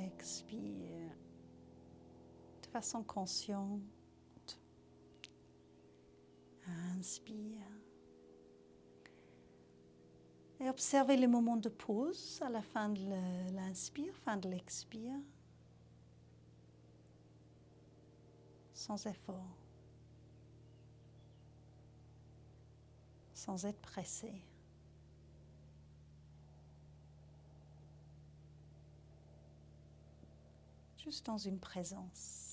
Expire. De façon consciente. Inspire. Et observez les moments de pause à la fin de l'inspire, fin de l'expire. Sans effort. Sans être pressé. Juste dans une présence.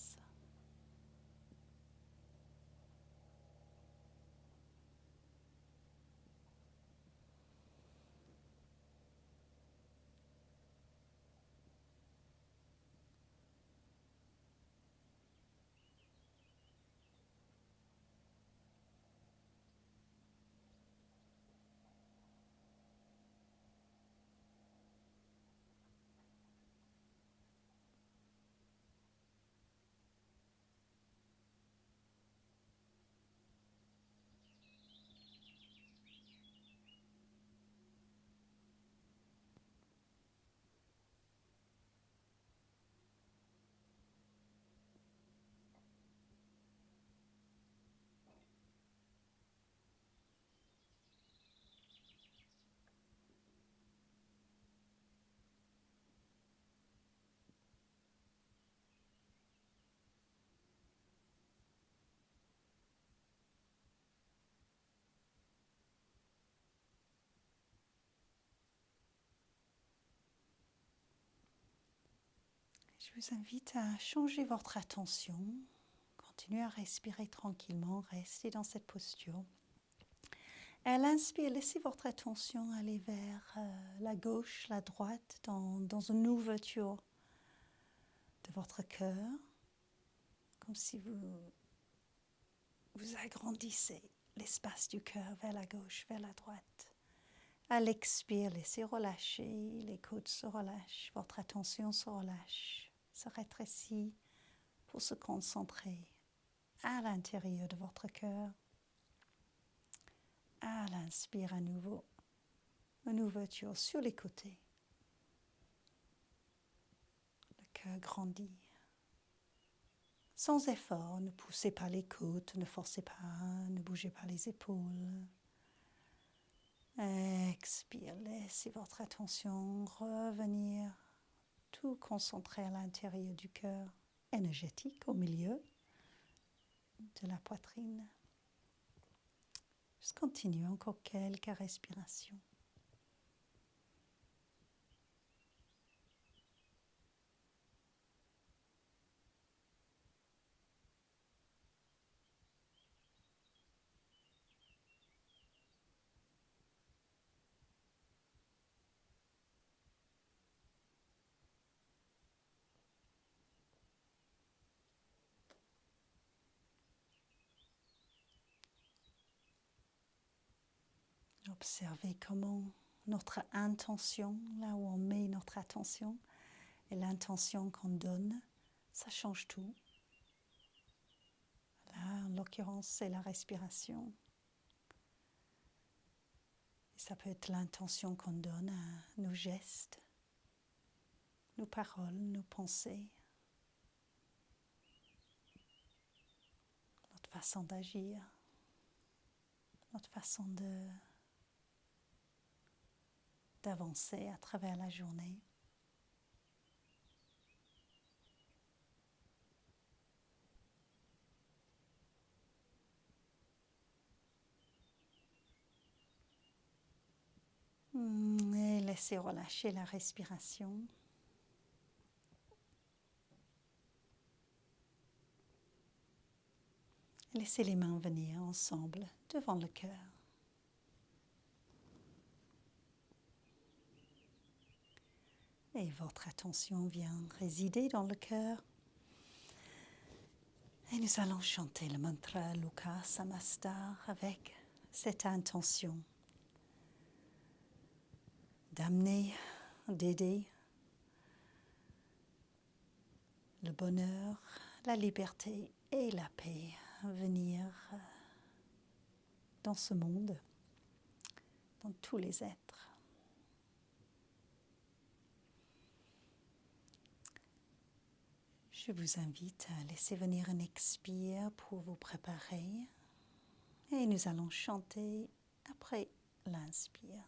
Je vous invite à changer votre attention. Continuez à respirer tranquillement, restez dans cette posture. Et à l'inspire, laissez votre attention aller vers la gauche, la droite, dans une ouverture de votre cœur, comme si vous agrandissez l'espace du cœur vers la gauche, vers la droite. À l'expire, laissez relâcher, les côtes se relâchent, votre attention se relâche, se rétrécit pour se concentrer à l'intérieur de votre cœur. À l'inspire à nouveau, une ouverture sur les côtés. Le cœur grandit. Sans effort, ne poussez pas les côtes, ne forcez pas, ne bougez pas les épaules. Expire, laissez votre attention revenir, tout concentré à l'intérieur du cœur, énergétique au milieu de la poitrine. Juste continuez encore quelques respirations. Observez comment notre intention, là où on met notre attention, et l'intention qu'on donne, ça change tout. Là, en l'occurrence, c'est la respiration. Et ça peut être l'intention qu'on donne à nos gestes, nos paroles, nos pensées, notre façon d'agir, notre façon d'avancer à travers la journée. Et laissez relâcher la respiration. Laissez les mains venir ensemble devant le cœur. Et votre attention vient résider dans le cœur. Et nous allons chanter le mantra Loka Samastar avec cette intention d'amener, d'aider le bonheur, la liberté et la paix à venir dans ce monde, dans tous les êtres. Je vous invite à laisser venir un expire pour vous préparer et nous allons chanter après l'inspire.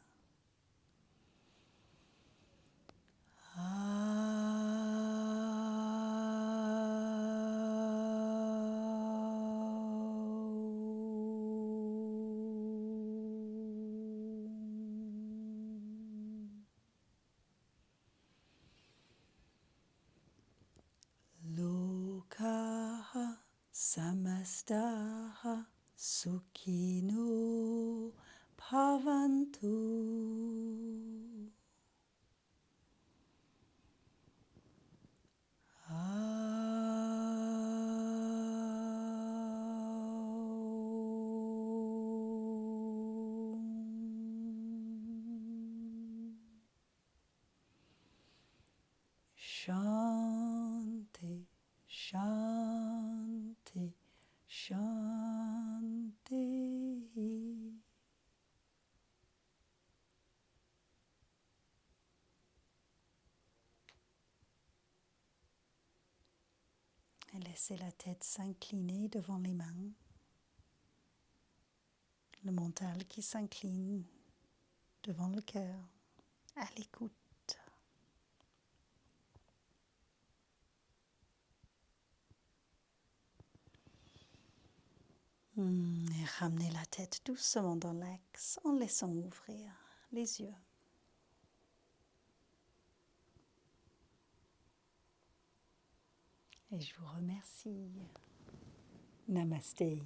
Lokaha samastaha sukhino bhavantu. Shanti, Shanti, Shanti. Et laissez la tête s'incliner devant les mains. Le mental qui s'incline devant le cœur, à l'écoute. Et ramenez la tête doucement dans l'axe en laissant ouvrir les yeux. Et je vous remercie. Namasté.